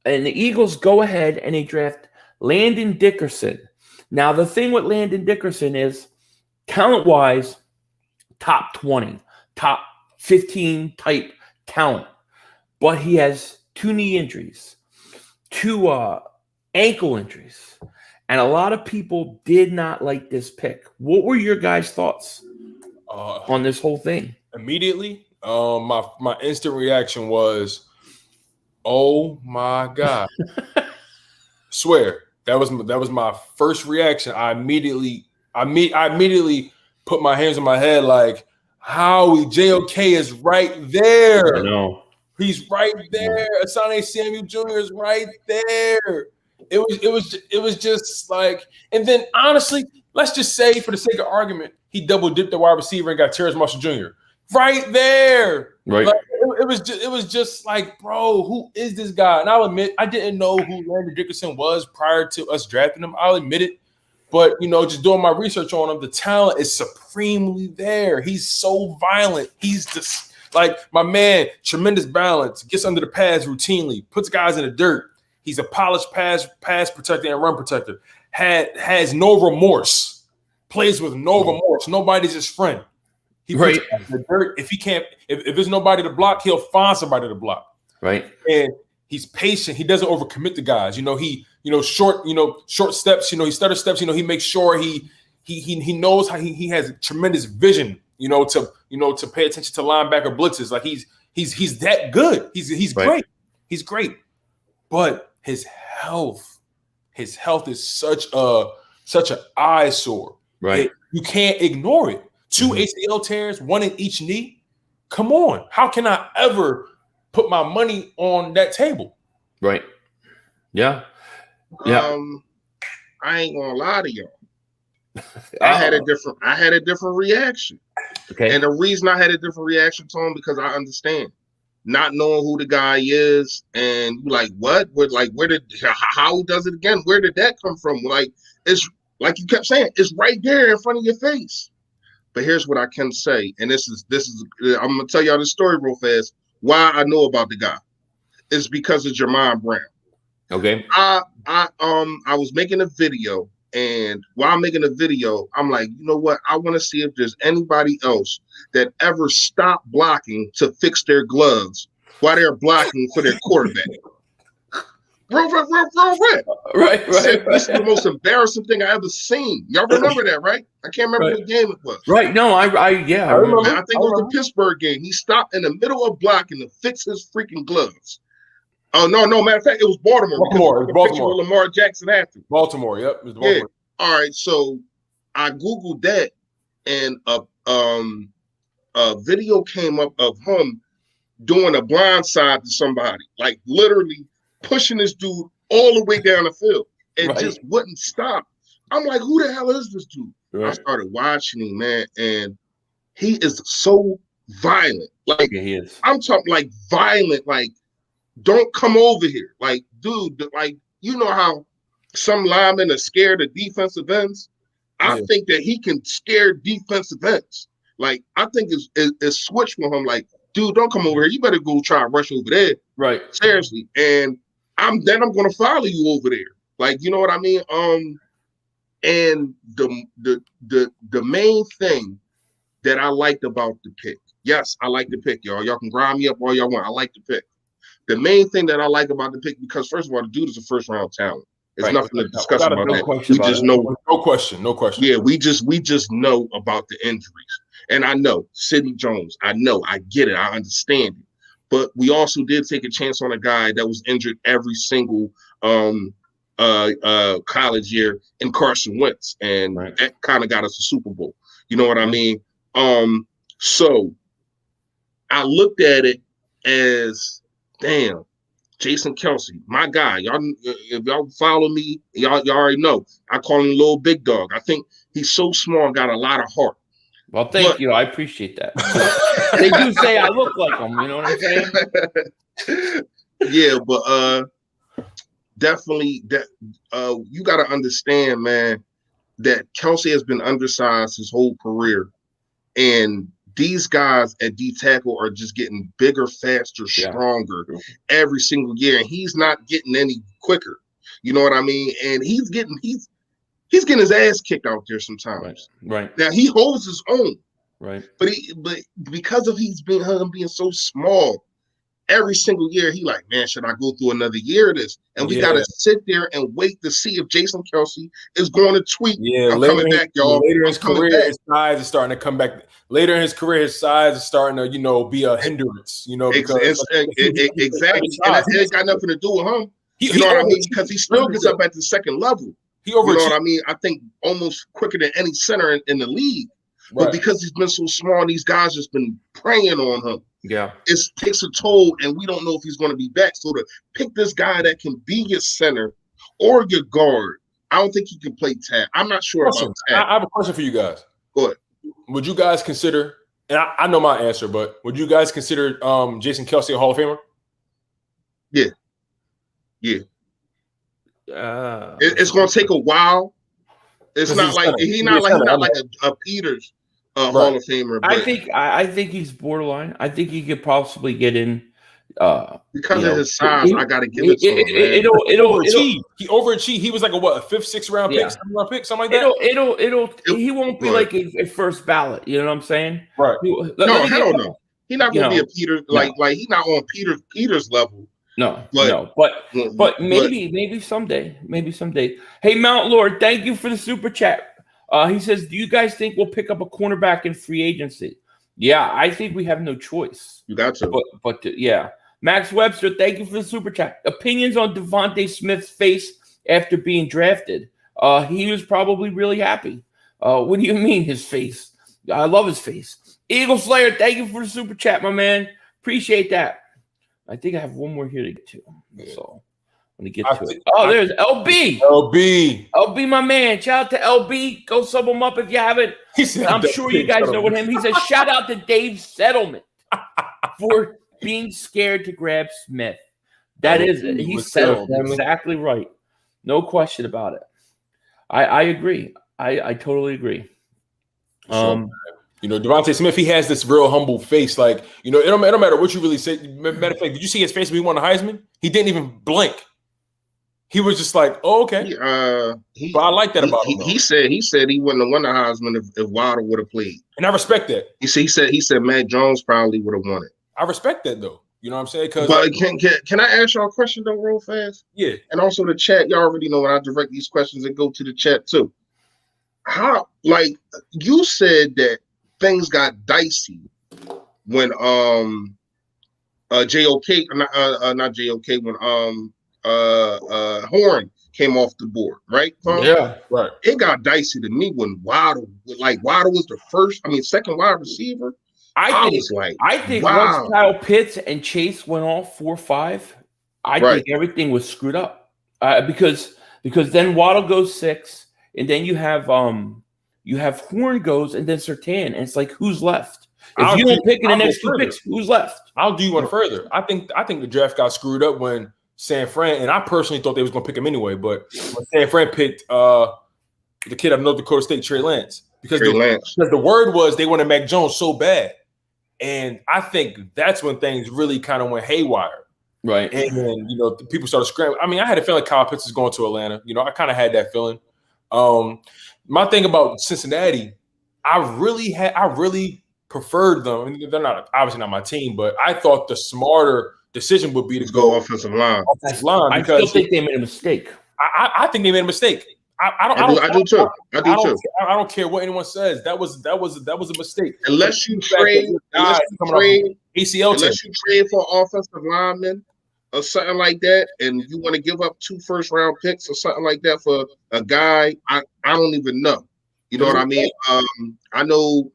And the Eagles go ahead and they draft Landon Dickerson. Now, the thing with Landon Dickerson is, talent-wise, top 20, top 15 type talent. But he has 2 knee injuries, 2 ankle injuries. And a lot of people did not like this pick. What were your guys' thoughts on this whole thing? Immediately, my instant reaction was, oh, my God. Swear. That was my first reaction. I immediately put my hands on my head like, Howie, JOK is right there. I know. He's right there. Asante Samuel Jr. is right there. It was just like, and then honestly, let's just say for the sake of argument, he double dipped the wide receiver and got Terrence Marshall Jr. right there. Right. Like, it was just like, bro, who is this guy? And I'll admit, I didn't know who Landon Dickerson was prior to us drafting him. I'll admit it. But, just doing my research on him, the talent is supremely there. He's so violent. He's just like, my man, tremendous balance, gets under the pads routinely, puts guys in the dirt. He's a polished pass protector and run protector. Has no remorse. Plays with no remorse. Nobody's his friend. He puts in the dirt. If there's nobody to block, he'll find somebody to block. Right. And he's patient. He doesn't overcommit the guys. Short steps, he stutter steps, he makes sure he knows how he has tremendous vision, to pay attention to linebacker blitzes. Like he's that good. He's great. He's great. But his health is such an eyesore. Right. You can't ignore it. 2 ACL tears, 1 in each knee. Come on. How can I ever put my money on that table? Right. Yeah. I ain't gonna lie to y'all. I had a different reaction. Okay. And the reason I had a different reaction to him, because I understand not knowing who the guy is, and you like, what? How does it again? Where did that come from? Like, it's like you kept saying, it's right there in front of your face. But here's what I can say, and this is I'm gonna tell y'all this story real fast. Why I know about the guy is because of Jermaine Brown. Okay. I was making a video, and while making a video, I'm like, you know what? I want to see if there's anybody else that ever stopped blocking to fix their gloves while they're blocking for their quarterback. Right. This is the most embarrassing thing I ever seen. Y'all remember that, right? I can't remember what game it was. Right. No, I remember. I think it was the Pittsburgh game. He stopped in the middle of blocking to fix his freaking gloves. Oh, no. Matter of fact, it was Baltimore. Baltimore. With Lamar Jackson after. Baltimore, yep. It was Baltimore. Yeah. All right, so I Googled that, and a video came up of him doing a blind side to somebody, like literally pushing this dude all the way down the field and just wouldn't stop. I'm like, who the hell is this dude? Right. I started watching him, man, and he is so violent. Like, he is. I'm talking like violent, like, don't come over here. Like, dude, like, you know how some linemen are scared of defensive ends? I think that he can scare defensive ends. Like, I think it's switched for him. Like, dude, don't come over here. You better go try and rush over there. Right. Seriously. And I'm gonna follow you over there. Like, you know what I mean? And the main thing that I liked about the pick. Yes, I like the pick, y'all. Y'all can grind me up all y'all want. I like the pick. The main thing that I like about the pick, because first of all, the dude is a first round talent. There's nothing to discuss about that. We just know. No question. Yeah, we just know about the injuries. And I know Sidney Jones. I know. I get it. I understand it. But we also did take a chance on a guy that was injured every single college year in Carson Wentz, and that kind of got us a Super Bowl. You know what I mean? So I looked at it as, damn, Jason Kelce, my guy. Y'all, if y'all follow me, y'all already know. I call him Little Big Dog. I think he's so small, got a lot of heart. Well, thank you. I appreciate that. They do say I look like him. You know what I'm saying? Yeah, but definitely that you got to understand, man, that Kelce has been undersized his whole career, and these guys at D tackle are just getting bigger, faster, stronger every single year, and he's not getting any quicker. You know what I mean? And he's getting his ass kicked out there sometimes. Right. Now he holds his own. Right. But because of him being so small, every single year he like, man, should I go through another year of this? And we gotta sit there and wait to see if Jason Kelce is going to tweet. I'm coming back, y'all. Later in his career, his size is starting to come back. Later in his career, his size is starting to, be a hindrance. Because exactly, and it got nothing to do with him. You know what I mean? Because he still gets up at the second level. You know what I mean? I think almost quicker than any center in the league. But because he's been so small, these guys just been preying on him. Yeah, it takes a toll, and we don't know if he's going to be back. So to pick this guy that can be your center or your guard, I don't think he can play tag. I'm not sure about tag. I have a question for you guys. Go ahead. Would you guys consider, and I know my answer, but would you guys consider Jason Kelce a Hall of Famer? Yeah. It's going to take a while. It's not like he's not like a Peters Hall of Famer. But I think he's borderline. I think he could possibly get in because of his size. I got to give it to him. He overachieved. He was like a 5th, 6th round pick, 7th round pick, something like that. He won't be like a first ballot. You know what I'm saying? Right. Hell no. He's not going to be a Peters like he's not on Peters level. No, but maybe someday. Hey, Mount Lord, thank you for the super chat. He says, do you guys think we'll pick up a cornerback in free agency? Yeah, I think we have no choice. You got to. But yeah. Max Webster, thank you for the super chat. Opinions on Devonta Smith's face after being drafted. He was probably really happy. What do you mean his face? I love his face. Eagle Slayer, thank you for the super chat, my man. Appreciate that. I think I have one more here to get to. So let me get to it. Oh, there's LB. LB, my man. Shout out to LB. Go sub him up if you haven't. I'm sure you guys know what him. He says, shout out to Dave Settlement for being scared to grab Smith. That is it. He settled. Exactly right. No question about it. I agree. I totally agree. Devonta Smith, he has this real humble face. Like, it don't matter what you really say. Matter of fact, did you see his face when he won the Heisman? He didn't even blink. He was just like, "Oh, okay." But I like that about him. He said he wouldn't have won the Heisman if Wilder would have played. And I respect that. He said Matt Jones probably would have won it. I respect that though. You know what I'm saying? But can I ask y'all a question though, real fast? Yeah. And also the chat. Y'all already know when I direct these questions, they go to the chat too. How, like you said that things got dicey when JOK not JOK when Horn came off the board, right? Yeah, right. It got dicey to me when Waddle was the second wide receiver. I think once wow. Kyle Pitts and Chase went off 4-5, I think everything was screwed up because then Waddle goes 6, and then you have Horn goes, and then Surtain, and it's like, who's left? If you don't pick in the next 2 picks, who's left? I'll do one further. I think the draft got screwed up when San Fran, and I personally thought they was going to pick him anyway, but when San Fran picked the kid out of North Dakota State, Trey Lance, because the word was they wanted Mac Jones so bad, and I think that's when things really kind of went haywire. Right. And then, people started scrambling. I mean, I had a feeling Kyle Pitts is going to Atlanta. I kind of had that feeling. My thing about Cincinnati, I really preferred them. I mean, they're obviously not my team, but I thought the smarter decision would be to go offensive line. I still think they made a mistake. I think they made a mistake. I do too. I don't care what anyone says. That was a mistake. Unless you trade for offensive linemen or something like that, and you want to give up 2 first-round picks or something like that for a guy, I don't even know. You know what I mean? I know.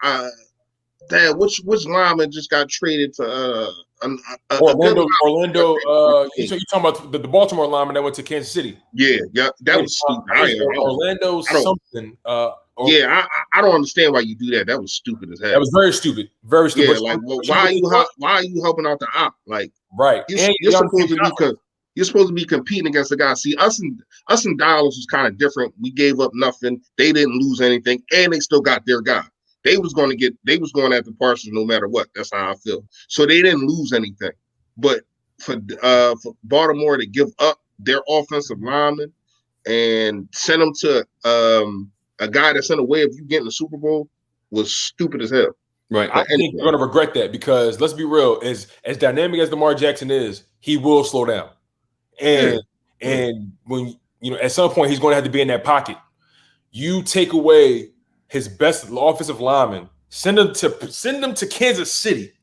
Which lineman just got traded to Orlando. You talking about the Baltimore lineman that went to Kansas City? Yeah, that was stupid. Orlando something. I don't understand why you do that. That was stupid as hell. That was very stupid. Very stupid. Yeah, why are you helping out the op? Like, right? You're supposed to be competing against the guy. See, us and Dallas was kind of different. We gave up nothing. They didn't lose anything, and they still got their guy. They was going after Parsons no matter what. That's how I feel. So they didn't lose anything. But for Baltimore to give up their offensive lineman and send them to a guy that's in the way of you getting the Super Bowl was stupid as hell. Right. I think you're going to regret that because let's be real, as dynamic as Lamar Jackson is, he will slow down. And when at some point he's going to have to be in that pocket. You take away his best offensive lineman, send them to Kansas City.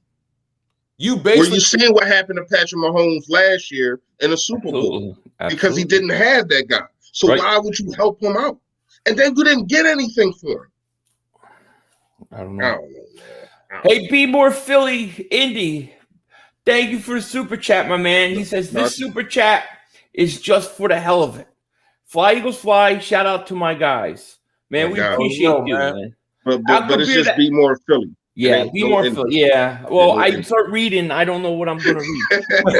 Were you seeing what happened to Patrick Mahomes last year in the Super Bowl? Because he didn't have that guy. So why would you help him out? And then you didn't get anything for him. I don't know. Hey, Be More Philly Indy, thank you for the super chat, my man. He says this super chat is just for the hell of it. Fly Eagles Fly. Shout out to my guys. Man, we appreciate you, man. But it's just Be More Philly. Yeah, Be More Philly. Yeah. Well, I start reading. I don't know what I'm going to read.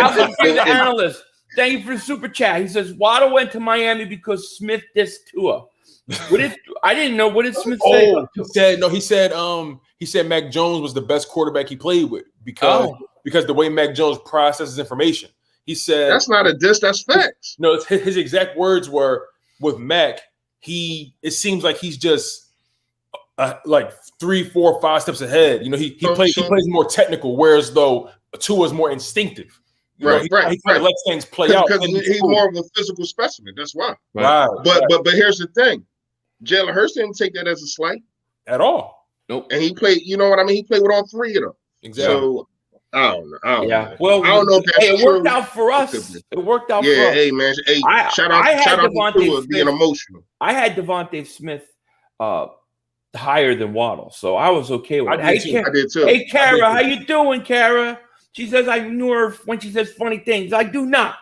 Alpha the analyst. Thank you for the super chat. He says Waddle went to Miami because Smith dissed Tua. I didn't know. What did Smith say? He said Mac Jones was the best quarterback he played with because the way Mac Jones processes information. He said that's not a diss. That's facts. No, his exact words were with Mac. It seems like he's just like 3, 4, 5 steps ahead. He plays more technical, whereas though Tua is more instinctive. He lets things play out because he's more of a physical specimen. That's why. Right. But here's the thing: Jalen Hurts didn't take that as a slight at all. Nope. And he played. You know what I mean? He played with all 3 of them. Exactly. So I don't know. Yeah. Well, I don't know if that's it worked out for us. It worked out for us. Yeah. Hey, man. Hey, shout out to Tua being emotional. I had Devonta Smith higher than Waddle, so I was okay with it. I did too. Hey, Kara, how you doing, Kara? She says I knew her when she says funny things. I do not.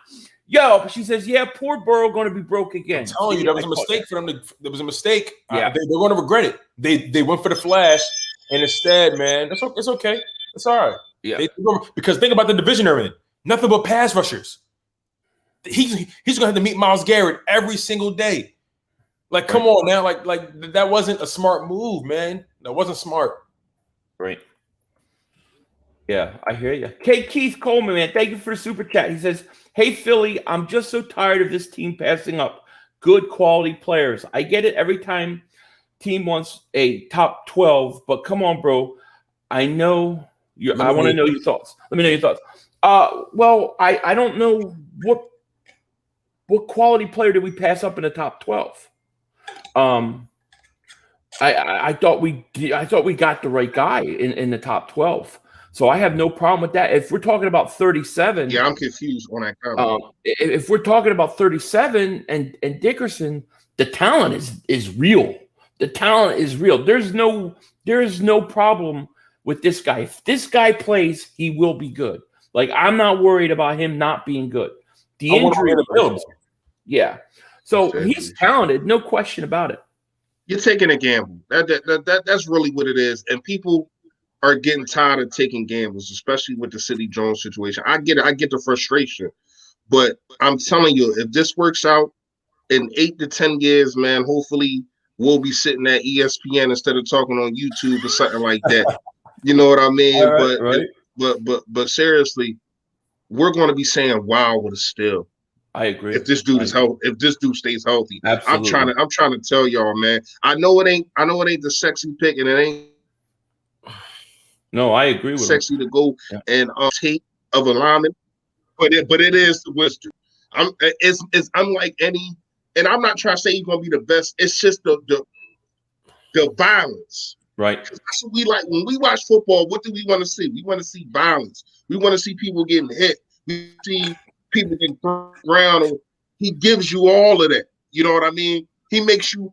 Yo, she says, yeah, poor Burrow going to be broke again. I'm telling you, that was a mistake for them. There was a mistake. Yeah. They're going to regret it. They went for the flash, and instead, man, it's okay. It's all right. Yeah. Because think about the division they're in. Nothing but pass rushers. He's going to have to meet Myles Garrett every single day. Like, come on now. Like that wasn't a smart move, man. That wasn't smart. Right. Yeah, I hear you. K. Keith Coleman, man, thank you for the super chat. He says, hey, Philly, I'm just so tired of this team passing up good quality players. I get it every time team wants a top 12, but come on, bro. I know you. I want to know your thoughts. Let me know your thoughts. Well, I don't know what quality player did we pass up in the top 12. I thought we got the right guy in the top 12. So I have no problem with that. If we're talking about 37, Yeah, I'm confused on that comment. If we're talking about 37 and Dickerson, the talent is real. The talent is real. There is no problem with this guy. If this guy plays, he will be good. Like, I'm not worried about him not being good. The injury, yeah. So he's talented, no question about it. You're taking a gamble. That's really what it is. And people are getting tired of taking gambles, especially with the City Jones situation. I get it. I get the frustration. But I'm telling you, if this works out in 8 to 10 years, man, hopefully we'll be sitting at ESPN instead of talking on YouTube or something like that. You know what I mean? But seriously, we're going to be saying wow with a still. I agree. If this dude if this dude stays healthy, absolutely. I'm trying to tell y'all, man. I know it ain't the sexy pick, and it ain't. No, I agree with sexy to go and take of a lineman, but it is the wisdom. It's unlike any, and I'm not trying to say he's gonna be the best. It's just the violence. Right. That's what we like when we watch football. What do we want to see? We want to see violence. We want to see people getting hit. We see people getting thrown around. He gives you all of that. You know what I mean? He makes you.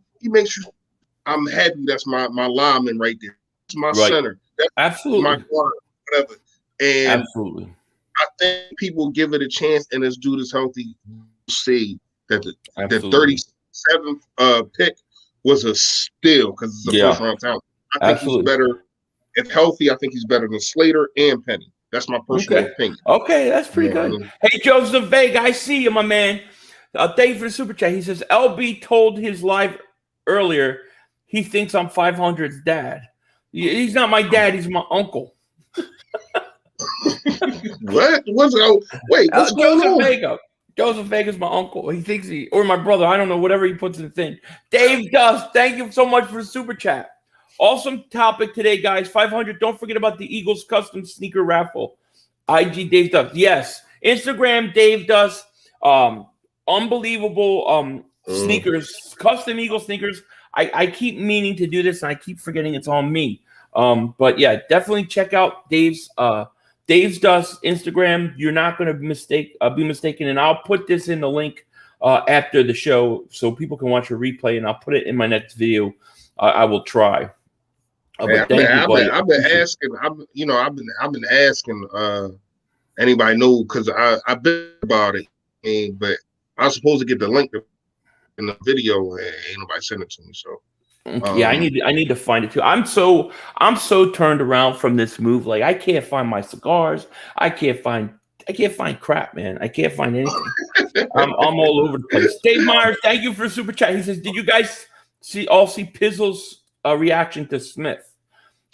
I'm happy. That's my lineman right there. That's my center. That's absolutely my guard, whatever. And absolutely, I think people give it a chance, and this dude is healthy. See that the 37th pick was a steal because it's a first round talent. I think he's better. If healthy, I think he's better than Slater and Penny. That's my personal opinion. Okay, that's pretty good. I mean? Hey, Joseph Vega, I see you, my man. Thank you for the super chat. He says, LB told his live earlier he thinks I'm 500's dad. He's not my dad. He's my uncle. What? What's going on? Vega. Joseph Vega's my uncle. He thinks or my brother. I don't know, whatever he puts in the thing. Dave Dust, thank you so much for the super chat. Awesome topic today, guys. 500. Don't forget about the Eagles custom sneaker raffle. IG Dave Dust. Yes. Instagram Dave Dust. Unbelievable sneakers, custom Eagle sneakers. I keep meaning to do this, and I keep forgetting it's on me. But yeah, definitely check out Dave's Dust Instagram. You're not going to be mistaken, and I'll put this in the link after the show so people can watch a replay, and I'll put it in my next video. I will try. I've been asking. I've been asking anybody know because I've been about it, but I was supposed to get the link in the video, and ain't nobody sent it to me. So yeah, I need to find it too. I'm so turned around from this move. Like, I can't find my cigars. I can't find crap, man. I can't find anything. I'm all over the place. Dave Myers, thank you for super chat. He says, did you guys see Pizzle's reaction to Smith?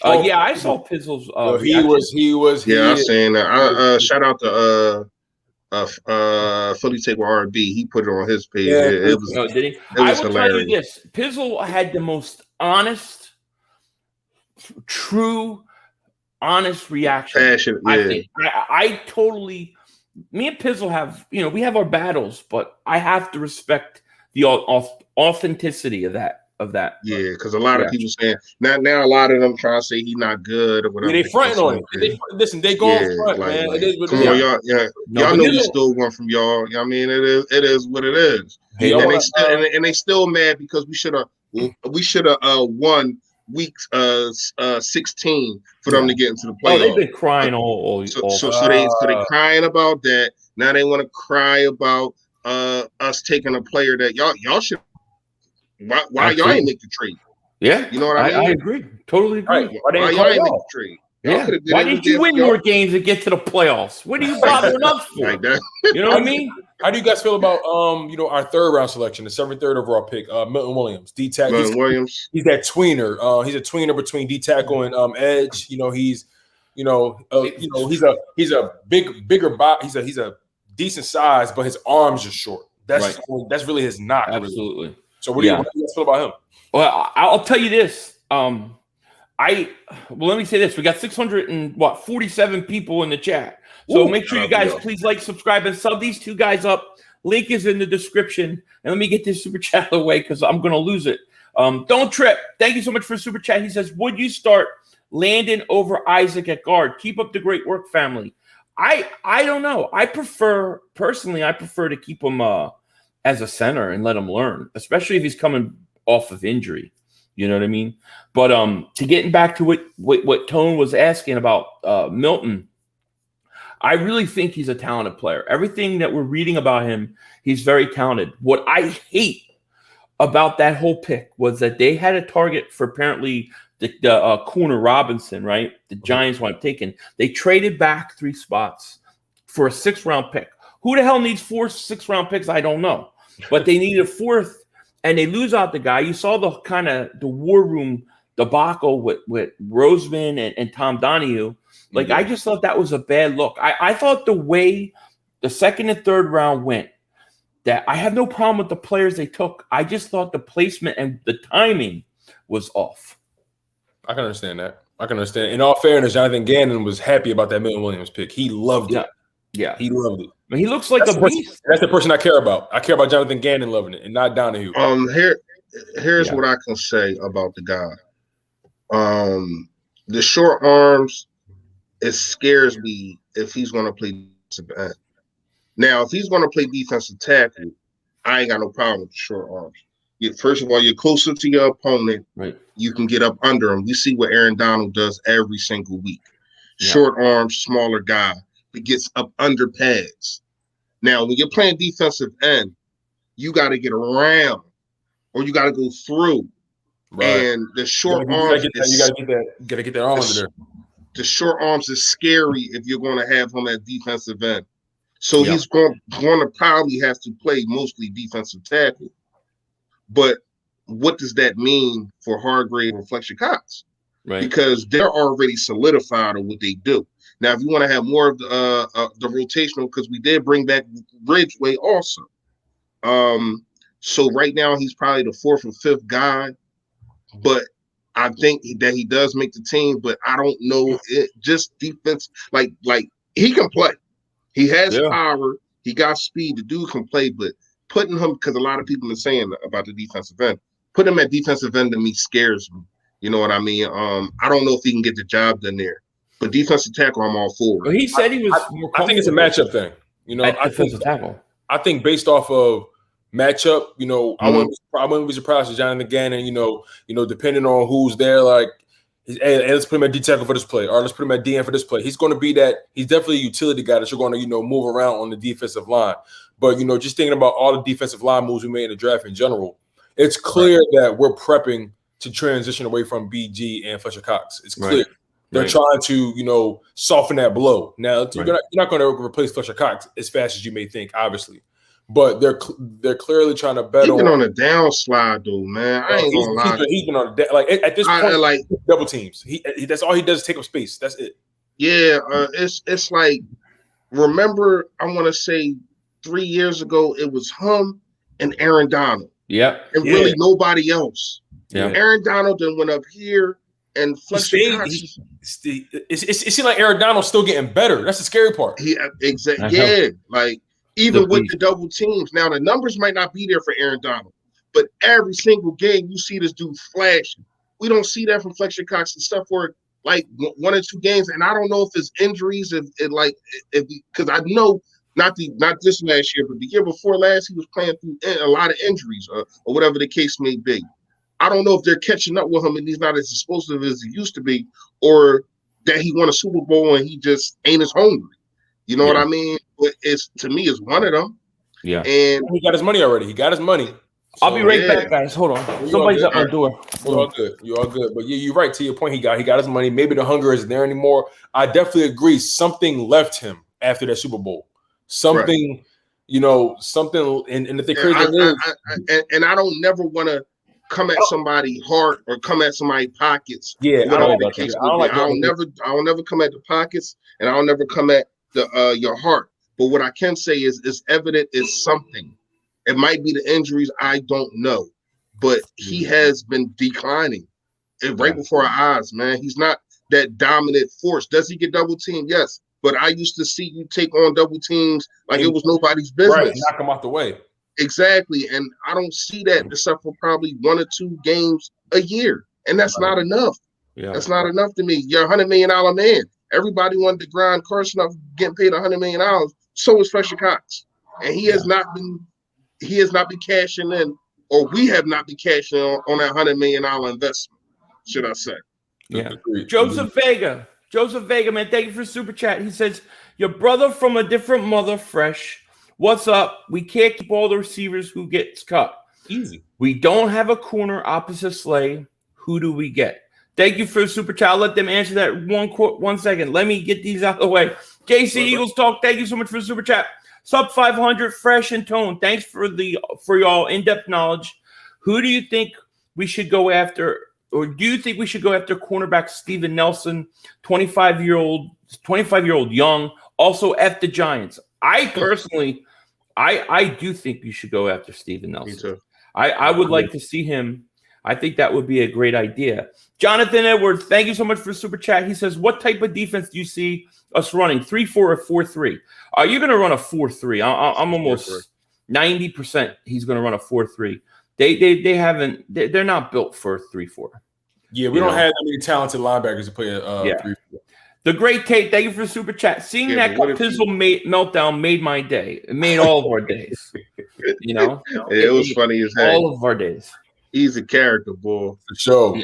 Yeah, I saw Pizzle's. He was. Yeah, I'm saying that. Shout out to Philly Take with R&B. He put it on his page. Yeah, it was. Did he? I will tell you this: Pizzle had the most honest, true, honest reaction. Passion, yeah. I think I totally. Me and Pizzle have, we have our battles, but I have to respect the authenticity of that. Yeah, because a lot of people saying now a lot of them trying to say he's not good or whatever. Yeah, they fronting on him. Listen, they go on front, man. It is what it is. Y'all, y'all know we stole one from y'all. I mean, it is what it is. Hey, and they still mad because we should have won week 16 for them to get into the playoffs. Oh, they've been crying all. So they crying about that. Now they want to cry about us taking a player that y'all should. Why y'all ain't make the trade? Yeah, you know what I mean. I agree, totally agree. Right. Why y'all ain't make the trade? Yeah. Why didn't you win more games and get to the playoffs? What are you bothering us for? Like that. You know what I mean? How do you guys feel about our third round selection, the 7th overall pick, Milton Williams, D tackle? Milton Williams. He's that tweener. He's a tweener between D tackle and edge. He's a bigger body. He's a decent size, but his arms are short. That's really his knock. Absolutely. Really. So what do you guys feel about him? Well, I'll tell you this. Let me say this. We got 647 people in the chat. So make sure you guys please like, subscribe, and sub these two guys up. Link is in the description. And let me get this super chat away because I'm going to lose it. Don't trip. Thank you so much for super chat. He says, would you start Landon over Isaac at guard. Keep up the great work, family. I don't know. I prefer to keep him as a center and let him learn, especially if he's coming off of injury. You know what I mean? But to getting back to what Tone was asking about Milton, I really think he's a talented player. Everything that we're reading about him, he's very talented. What I hate about that whole pick was that they had a target for apparently the Cooner Robinson, right? The Giants wound up taking. They traded back 3 spots for a 6th-round pick. Who the hell needs 4 6th-round picks? I don't know. But they needed a 4th, and they lose out the guy. You saw the kind of the war room debacle with Roseman and Tom Donahue. Like, I just thought that was a bad look. I thought the way the 2nd and 3rd round went, that I have no problem with the players they took. I just thought the placement and the timing was off. I can understand that. I can understand. In all fairness, Jonathan Gannon was happy about that Milton Williams pick. He loved it. Yeah. He loved it. I mean, he looks like a beast. That's the person I care about. I care about Jonathan Gannon loving it and not Donahue. Here's what I can say about the guy. The short arms, it scares me if he's going to play defensive end. Now, if he's going to play defensive tackle, I ain't got no problem with the short arms. First of all, you're closer to your opponent. Right. You can get up under him. We see what Aaron Donald does every single week. Short arms, smaller guy that gets up under pads. Now, when you're playing defensive end, you got to get around or you got to go through. Right. And the short arms, you got to get that arm under there. The short arms is scary if you're going to have him at defensive end. So he's going to probably have to play mostly defensive tackle. But what does that mean for Hargrave and Fletcher Cox? Right. Because they're already solidified on what they do. Now, if you want to have more of the rotational, because we did bring back Ridgeway also. So right now he's probably the 4th or 5th guy, but I think that he does make the team. But I don't know just defense. Like he can play. He has power. He got speed. The dude can play, but putting him, because a lot of people are saying about the defensive end, put him at defensive end to me scares me. You know what I mean? I don't know if he can get the job done there, but defensive tackle, I'm all for. Well, he said he was. I think it's a matchup thing. You know, I think based off of matchup, you know, I wouldn't be surprised if Jonathan Gannon, you know, depending on who's there, like, hey, let's put him at D tackle for this play, or let's put him at DN for this play. He's going to be that. He's definitely a utility guy that you're going to, you know, move around on the defensive line. But, you know, just thinking about all the defensive line moves we made in the draft in general, it's clear that we're prepping to transition away from BG and Fletcher Cox. It's clear. Right. They're trying to, you know, soften that blow. Now, you're not going to replace Fletcher Cox as fast as you may think, obviously. But they're clearly trying to bet on a downslide, though, man. I ain't gonna lie. He's been on like at this point, like double teams. He that's all he does is take up space. That's it. Yeah, it's like, remember, I want to say 3 years ago, it was him and Aaron Donald. Yeah, and really nobody else. Yeah, Aaron Donald then went up here and Fletcher. It seems like Aaron Donald's still getting better. That's the scary part. Like. Even with the double teams. Now, the numbers might not be there for Aaron Donald, but every single game you see this dude flashing. We don't see that from Fletcher Cox and stuff for like 1 or 2 games. And I don't know if it's injuries, because I know not this last year, but the year before last, he was playing through a lot of injuries or whatever the case may be. I don't know if they're catching up with him and he's not as explosive as he used to be, or that he won a Super Bowl and he just ain't as hungry. You know what I mean? But to me, it's one of them. Yeah. And he got his money already. He got his money. So, I'll be right back, guys. Hold on. Somebody's at my door. You're all good. You're all good. But you're right. To your point, he got his money. Maybe the hunger isn't there anymore. I definitely agree. Something left him after that Super Bowl. Something, you know, something. And if they create and I don't never want to come at somebody hard or come at somebody's pockets. Yeah, I don't never come at the pockets, and I'll never come at your heart. But what I can say is it's evident it's something. It might be the injuries, I don't know. But he has been declining right before our eyes, man. He's not that dominant force. Does he get double teamed? Yes. But I used to see you take on double teams like it was nobody's business. Right, knock him out the way. Exactly. And I don't see that except for probably 1 or 2 games a year. And that's not enough. Yeah. That's not enough to me. You're $100 million man. Everybody wanted to grind Carson up, getting paid $100 million. So is Fletcher Cox, and he has not been cashing in, or we have not been cashing on that $100 million investment. Should I say? Yeah. Joseph Vega, man, thank you for super chat. He says, "Your brother from a different mother, fresh. What's up? We can't keep all the receivers who gets cut. Easy. We don't have a corner opposite Slay. Who do we get?" Thank you for the super chat. I'll let them answer that 1 second. Let me get these out of the way. JC Eagles Talk, thank you so much for the super chat. Sub 500, fresh and tone. Thanks for y'all in-depth knowledge. Who do you think we should go after, or do you think we should go after cornerback Steven Nelson, 25-year-old young, also F the Giants? I personally, I do think you should go after Steven Nelson. Me too. I would like to see him. I think that would be a great idea. Jonathan Edwards, thank you so much for super chat. He says, "What type of defense do you see us running? 3-4 or 4-3? Are you going to run a 4-3? I'm almost 90% he's going to run a 4-3. They're not built for 3-4. Yeah, we don't have that many talented linebackers to play a 3-4. The Great Tate, thank you for the super chat. Seeing that Pizzle meltdown made my day. It made all of our days. It was funny as heck. All of our days. He's a character, boy. For sure.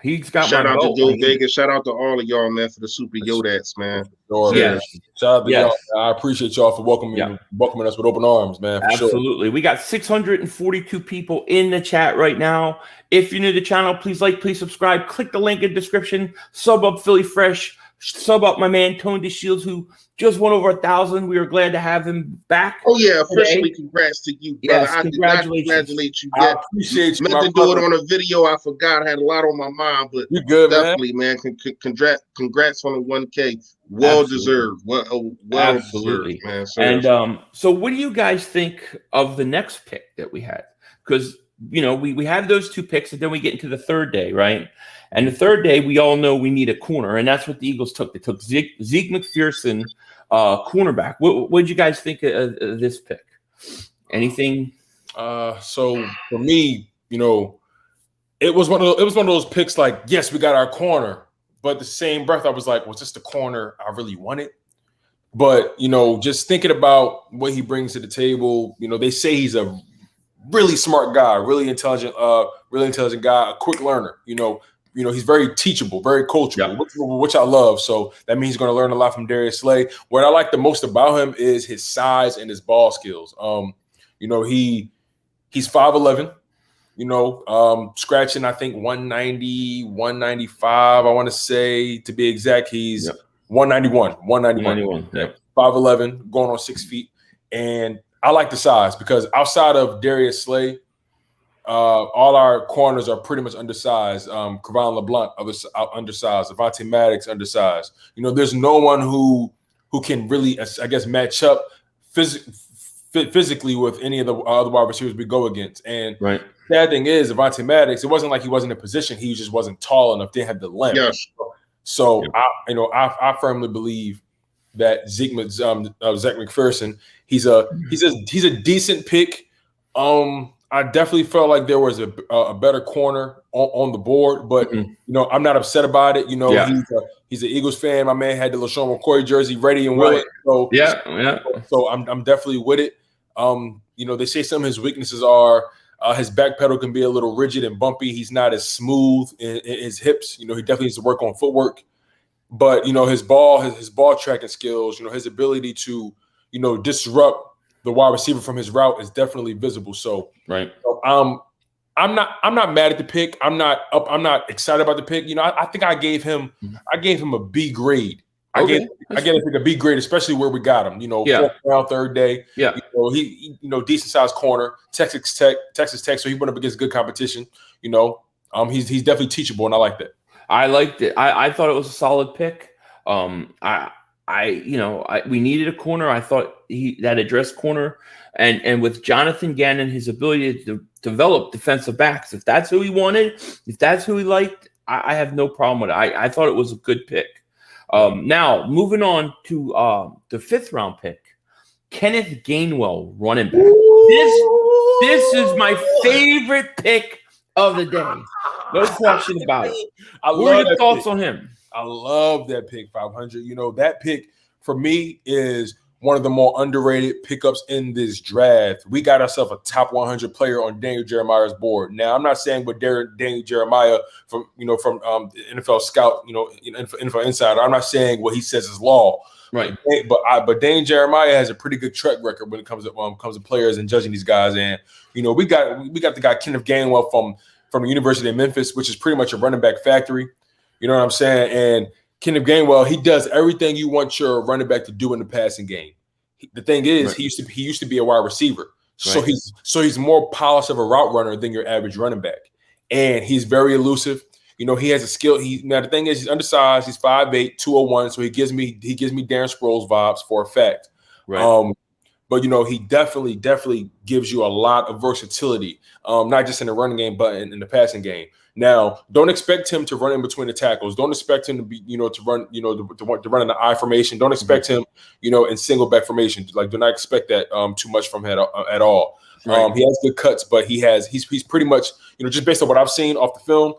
He's got shout out to Joe Vegas. Shout out to all of y'all, man, for the super Yodats, man. Sure, yes. Shout out to y'all. I appreciate y'all for welcoming us with open arms, man. Absolutely. Sure. We got 642 people in the chat right now. If you're new to the channel, please like, please subscribe. Click the link in the description. Sub up Philly Fresh. Sub up my man Tony Deshields, who just won over 1,000. We are glad to have him back. Oh yeah, officially congrats to you, brother. Yes, I congratulate you. I appreciate you. Meant to do it on a video. I forgot. I had a lot on my mind, but you good, definitely, man. Congrats on the 1K. Well deserved. Well deserved, man. Seriously. And so what do you guys think of the next pick that we had? Because we have those 2 picks, and then we get into the third day, right? And the third day, we all know we need a corner, and that's what the Eagles took. They took Zeke McPherson, cornerback. What did you guys think of this pick? Anything? So for me, it was one of those picks. Like, yes, we got our corner, but the same breath, I was like, was this the corner I really wanted? But just thinking about what he brings to the table, they say he's a really smart guy, really intelligent guy, a quick learner. He's very teachable, very coachable, which I love. So that means he's going to learn a lot from Darius Slay. What I like the most about him is his size and his ball skills. He's 5'11", scratching, I think 190, 195, I want to say, to be exact. He's 191. Yeah. 5'11", going on 6 feet. And I like the size because outside of Darius Slay, all our corners are pretty much undersized. Kevon LeBlanc undersized. Devonta Maddox undersized. There's no one who can really, I guess, match up physically with any of the other wide receivers we go against. And right. Sad thing is, Devonta Maddox, it wasn't like he wasn't in position. He just wasn't tall enough. Didn't have the length. Yes. So I firmly believe that Zach McPherson, he's a decent pick. I definitely felt like there was a better corner on the board, but I'm not upset about it. He's an Eagles fan. My man had the LaShawn McCoy jersey ready and willing. So So I'm definitely with it. They say some of his weaknesses are his back pedal can be a little rigid and bumpy. He's not as smooth in his hips. He definitely needs to work on footwork. But his ball tracking skills, his ability to disrupt the wide receiver from his route is definitely visible. So right. I'm not mad at the pick. I'm not excited about the pick. I think I gave him a B grade. I gave him a B grade, especially where we got him. 4th round, third day. Yeah. He decent sized corner, Texas Tech. So he went up against good competition. He's definitely teachable, and I like that. I liked it. I thought it was a solid pick. We needed a corner. I thought that addressed corner, and with Jonathan Gannon, his ability to develop defensive backs, if that's who he wanted, if that's who he liked, I have no problem with it. I thought it was a good pick. Now moving on to the 5th round pick, Kenneth Gainwell, running back. This is my favorite pick of the day. No question about it. I What are love your that thoughts pick. on him? I love that pick, 500. You know, that pick for me is one of the more underrated pickups in this draft. We got ourselves a top 100 player on Daniel Jeremiah's board. Now, I'm not saying with Daniel Jeremiah from NFL Scout, NFL Insider. I'm not saying what he says is law. Right. But Dane Jeremiah has a pretty good track record when it comes to players and judging these guys. And we got the guy Kenneth Gainwell from the University of Memphis, which is pretty much a running back factory. You know what I'm saying? And Kenneth Gainwell, he does everything you want your running back to do in the passing game. The thing is, he used to be a wide receiver, so he's more polished of a route runner than your average running back, and he's very elusive. You know, he has a skill. Now the thing is, he's undersized. He's 5'8", 201. So he gives me Darren Sproles vibes for a fact. Right. But he definitely gives you a lot of versatility, not just in the running game, but in the passing game. Now, don't expect him to run in between the tackles. Don't expect him to be, to run, to run in the I formation. Don't expect him, in single back formation. Like, do not expect that too much from him at all. Right. He has good cuts, but he's pretty much, just based on what I've seen off the film,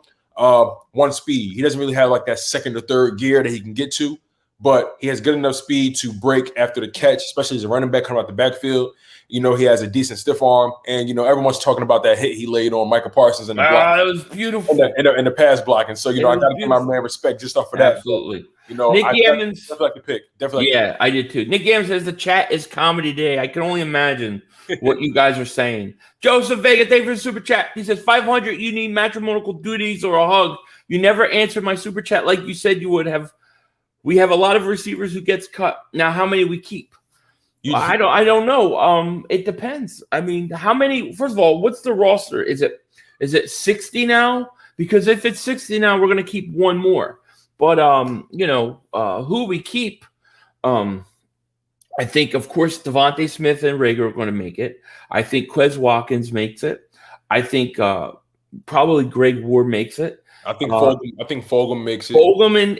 one speed. He doesn't really have like that second or third gear that he can get to, but he has good enough speed to break after the catch, especially as a running back coming out the backfield. He has a decent stiff arm, and everyone's talking about that hit he laid on Michael Parsons in the block. That was beautiful. In the pass blocking. So I got to give my man respect just off of that. Absolutely. Nick Gammons, definitely like the pick. Definitely. Yeah, I did too. Nick Gammons says the chat is comedy day. I can only imagine what you guys are saying. Joseph Vega, thank you for the super chat. He says 500. You need matrimonial duties or a hug. You never answered my super chat like you said you would have. We have a lot of receivers who gets cut. Now, how many we keep? I don't know. It depends. I mean, how many? First of all, what's the roster? Is it 60 now? Because if it's 60 now, we're gonna keep one more. But who we keep? I think, of course, Devonta Smith and Rager are going to make it. I think Quez Watkins makes it. I think probably Greg Ward makes it. I think Fulgham makes it. Fulgham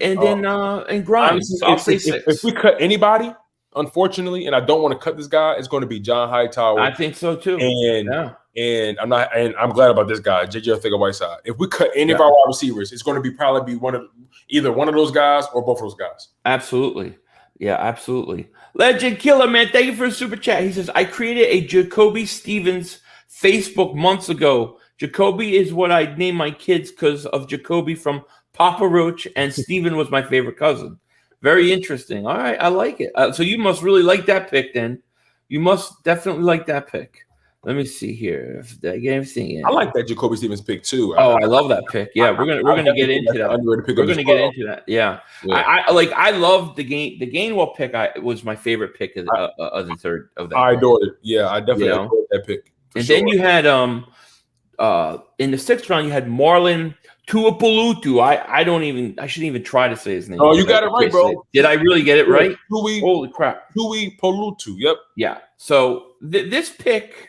and Grimes. I'll say 6. If we cut anybody, unfortunately, and I don't want to cut this guy, it's going to be John Hightower. I think so too. And I'm glad about this guy, JJ Arcega-Whiteside. If we cut any of our wide receivers, it's going to probably be either one of those guys or both of those guys. Absolutely. Yeah, absolutely. Legend Killer, man, thank you for the super chat. He says, I created a Jacoby Stevens Facebook months ago. Jacoby is what I named my kids because of Jacoby from Papa Roach, and Steven was my favorite cousin. Very interesting. All right, I like it. So you must really like that pick then. You must definitely like that pick. Let me see here. Did I get everything in? I like that Jacoby Stevens pick too. I love that pick. Yeah, we're gonna get into that. We're gonna get into that. Yeah. I love the Gainwell pick. Was my favorite pick of the third of that. I adored it. Yeah, I definitely adored that pick. And then you had in the 6th round you had Marlon Tuipulotu. I shouldn't even try to say his name. Oh, you got it right, bro. Did I really get it right? Holy crap. Tuipulotu. Yep. Yeah. So this pick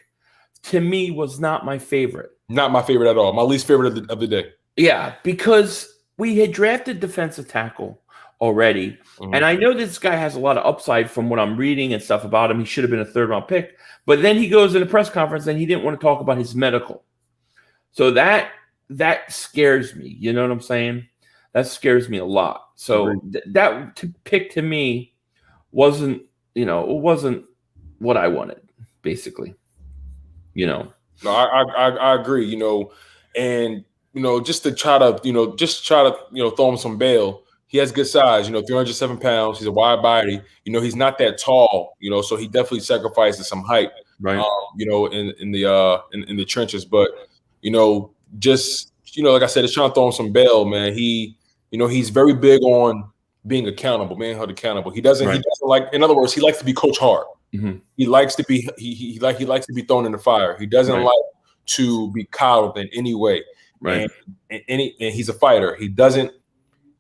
to me was not my favorite. Not my favorite at all. My least favorite of the day. Yeah, because we had drafted defensive tackle already. Mm-hmm. And I know this guy has a lot of upside from what I'm reading and stuff about him. He should have been a 3rd round pick. But then he goes in a press conference and he didn't want to talk about his medical. So that scares me. You know what I'm saying? That scares me a lot. So that pick to me wasn't, it wasn't what I wanted, basically. No, I agree. And just to try to throw him some bail. He has good size. 307 pounds. He's a wide body. He's not that tall. So he definitely sacrifices some height. Right. In the trenches, but just like I said, it's trying to throw him some bail, man. He's very big on being accountable, being held accountable. He doesn't like. In other words, he likes to be coach hard. Mm-hmm. He likes to be he likes to be thrown in the fire. He doesn't like to be coddled in any way. Right. And he's a fighter. He doesn't.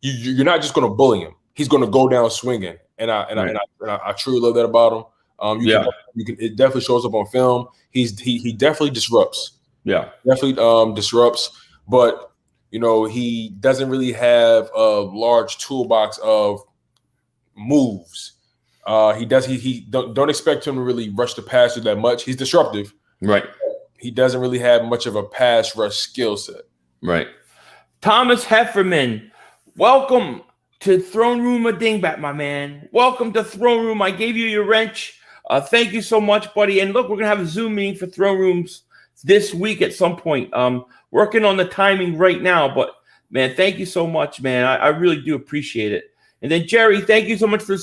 You're not just going to bully him. He's going to go down swinging. And I truly love that about him. It definitely shows up on film. He definitely disrupts. Yeah, definitely disrupts. But he doesn't really have a large toolbox of moves. He don't expect him to really rush the passer that much. He's disruptive. Right. He doesn't really have much of a pass rush skill set. Right. Thomas Hefferman, welcome to Throne Room of Dingbat, my man. Welcome to Throne Room. I gave you your wrench. Thank you so much, buddy. And look, we're going to have a Zoom meeting for Throne Rooms this week at some point. Working on the timing right now, but man, thank you so much, man. I really do appreciate it. And then Jerry, thank you so much for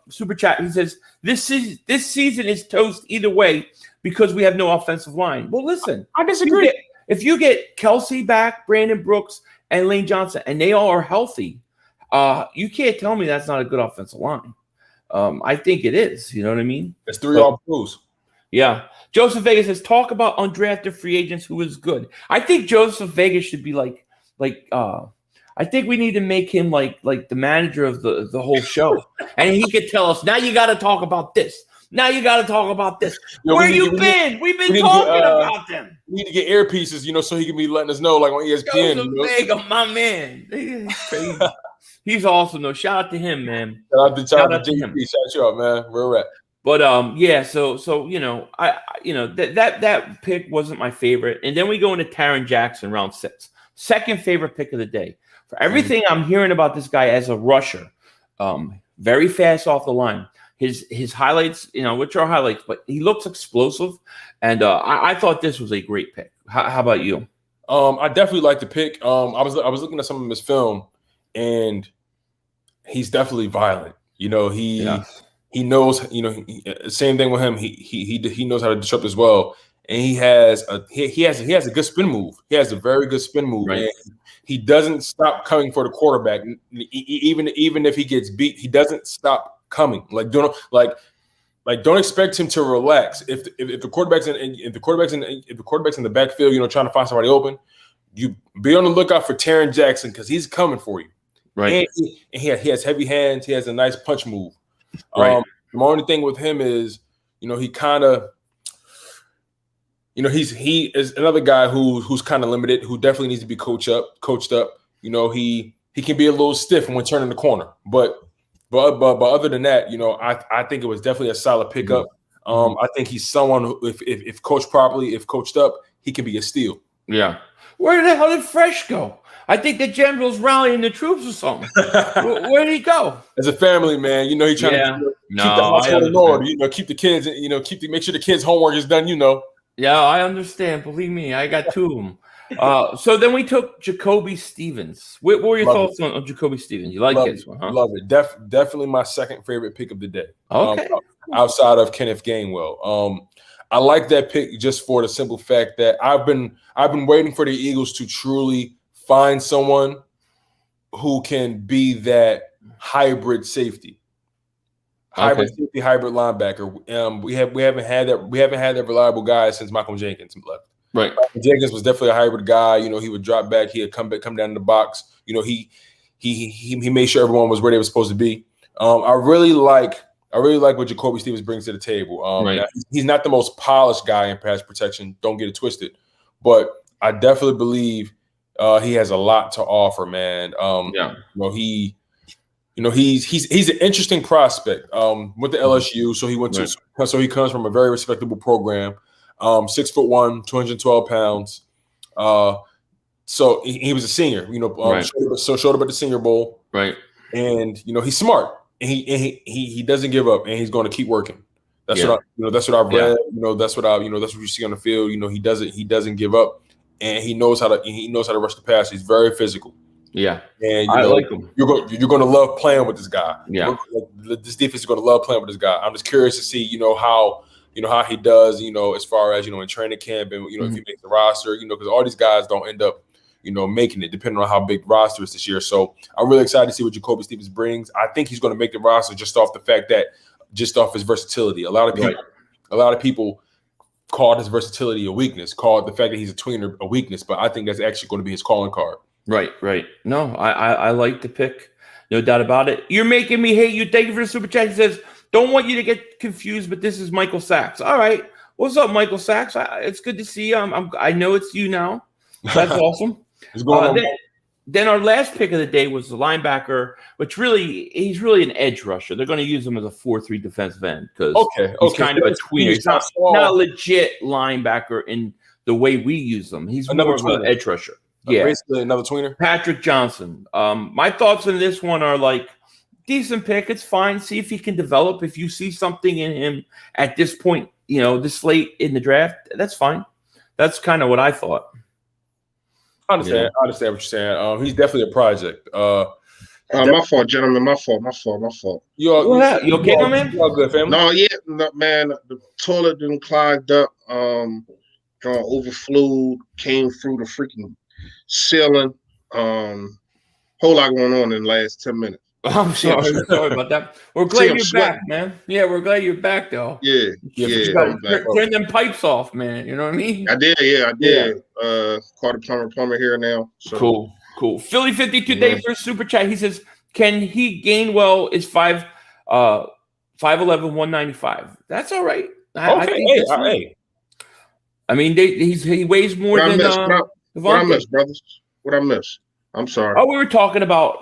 super chat. He says this season is toast either way because we have no offensive line. Well, listen, I disagree. If you get Kelsey back, Brandon Brooks, and Lane Johnson, and they all are healthy, you can't tell me that's not a good offensive line. I think it is. You know what I mean? It's 3 all pros. Yeah. Joseph Vegas says, talk about undrafted free agents who is good. I think Joseph Vegas should be like I think we need to make him like the manager of the whole show. And he could tell us, now you got to talk about this. Now you got to talk about this. Where you been? We've been talking about them. We need to get earpieces, so he can be letting us know, like on ESPN. Joseph Vega, my man. He's crazy. He's awesome, though. Shout out to him, man. Shout out to JP. Shout you out, man. Real rap. But yeah, so that pick wasn't my favorite. And then we go into Taron Jackson, round 6. Second favorite pick of the day. For everything I'm hearing about this guy as a rusher, very fast off the line. His highlights, which are highlights, but he looks explosive. And I thought this was a great pick. How about you? I definitely like the pick. I was looking at some of his film, and he's definitely violent. He knows. Same thing with him. He knows how to disrupt as well. And he has a good spin move. He has a very good spin move. Right. And he doesn't stop coming for the quarterback. Even if he gets beat, he doesn't stop coming. Don't expect him to relax. If the quarterback's in the backfield, trying to find somebody open, you be on the lookout for Taron Jackson because he's coming for you. Right. And he has heavy hands. He has a nice punch move. Right. The only thing with him is, he kind of. He is another guy who's kind of limited, who definitely needs to be coached up. He can be a little stiff when turning the corner, but other than that, I think it was definitely a solid pickup. I think he's someone who, if coached properly, if coached up, he can be a steal. Yeah. Where the hell did Fresh go? I think the general's rallying the troops or something. Where did he go? As a family man, he's trying to keep the household in order. Keep the kids, make sure the kids' homework is done. Yeah, I understand. Believe me, I got 2 of them. So then we took Jacoby Stevens. What were your thoughts on Jacoby Stevens? You like this one, huh? Love it. Definitely my second favorite pick of the day. Okay. Outside of Kenneth Gainwell. I like that pick just for the simple fact that I've been waiting for the Eagles to truly find someone who can be that hybrid safety. Hybrid safety, hybrid linebacker. We haven't had that reliable guy since Michael Jenkins left. Right. Michael Jenkins was definitely a hybrid guy. He would drop back, he would come down in the box. He made sure everyone was where they were supposed to be. I really like what Jacoby Stevens brings to the table. Right. Now, he's not the most polished guy in pass protection. Don't get it twisted, but I definitely believe he has a lot to offer, man. He's an interesting prospect. Went to LSU, so he went to so he comes from a very respectable program. 6'1", 212 pounds. So he was a senior. Showed up at the Senior Bowl. Right. And he's smart, and he doesn't give up, and he's going to keep working. That's what I've read. That's what you see on the field. He doesn't give up, and he knows how to rush the pass. He's very physical. Yeah, and I like him. You're going to love playing with this guy. Yeah, this defense is going to love playing with this guy. I'm just curious to see how he does. As far as in training camp, and if he makes the roster. Because all these guys don't end up making it, depending on how big the roster is this year. So I'm really excited to see what Jacoby Stevens brings. I think he's going to make the roster just off his versatility. A lot of people called his versatility a weakness, called the fact that he's a tweener a weakness, but I think that's actually going to be his calling card. Right. No, I like the pick. No doubt about it. You're making me hate you. Thank you for the super chat. He says, don't want you to get confused, but this is Michael Sachs. All right. What's up, Michael Sachs? It's good to see you. I know it's you now. That's awesome. Then our last pick of the day was the linebacker, which he's really an edge rusher. They're going to use him as a 4-3 defensive end because he's kind of a tweener. He's not a legit linebacker in the way we use them. He's more of an edge rusher. Yeah, basically another tweener. Patrick Johnson. My thoughts on this one are like decent pick. It's fine. See if he can develop. If you see something in him at this point, this late in the draft, that's fine. That's kind of what I thought. I understand. I understand what you're saying. He's definitely a project. My fault, gentlemen. My fault. You okay, my man? You all good, family? No, man. The toilet didn't clogged up. Overflowed, came through the freaking ceiling. Whole lot going on in the last 10 minutes. I'm sorry about that. We're glad you're back, man. Yeah, we're glad you're back, though. Yeah. Turn them pipes off, man. You know what I mean? I did. Caught a plumber here now. So. Cool. Philly 52 day for super chat. He says, "Can he Gainwell is 5'11", 195. That's all right. I think that's right. I mean, he weighs more than Devonta. What I missed, brothers? What I missed? I'm sorry. Oh, we were talking about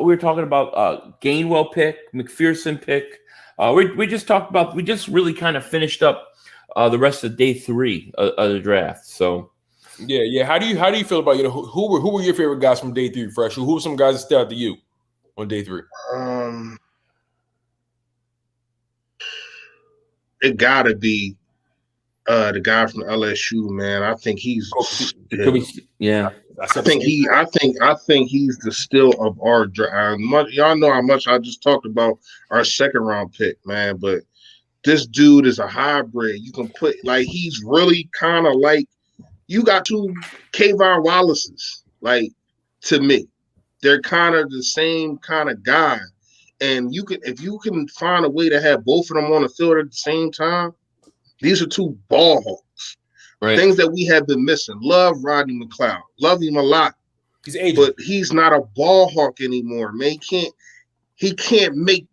Gainwell pick, McPherson pick. We just really kind of finished up the rest of day 3 of the draft. So yeah. How do you feel about who were your favorite guys from day 3, Fresh? Who were some guys that stood out to you on day 3? It gotta be the guy from LSU, man. I think he's I think he's the steal of our draft. Y'all know how much I just talked about our second round pick, man. But this dude is a hybrid. You can put he's really kind of like you got 2 Kayvon Wallaces. Like, to me, they're kind of the same kind of guy. And if you can find a way to have both of them on the field at the same time, these are 2 ball hawks. Right. Things that we have been missing. Love Rodney McLeod. Love him a lot. He's aging. But he's not a ball hawk anymore, man. He can't make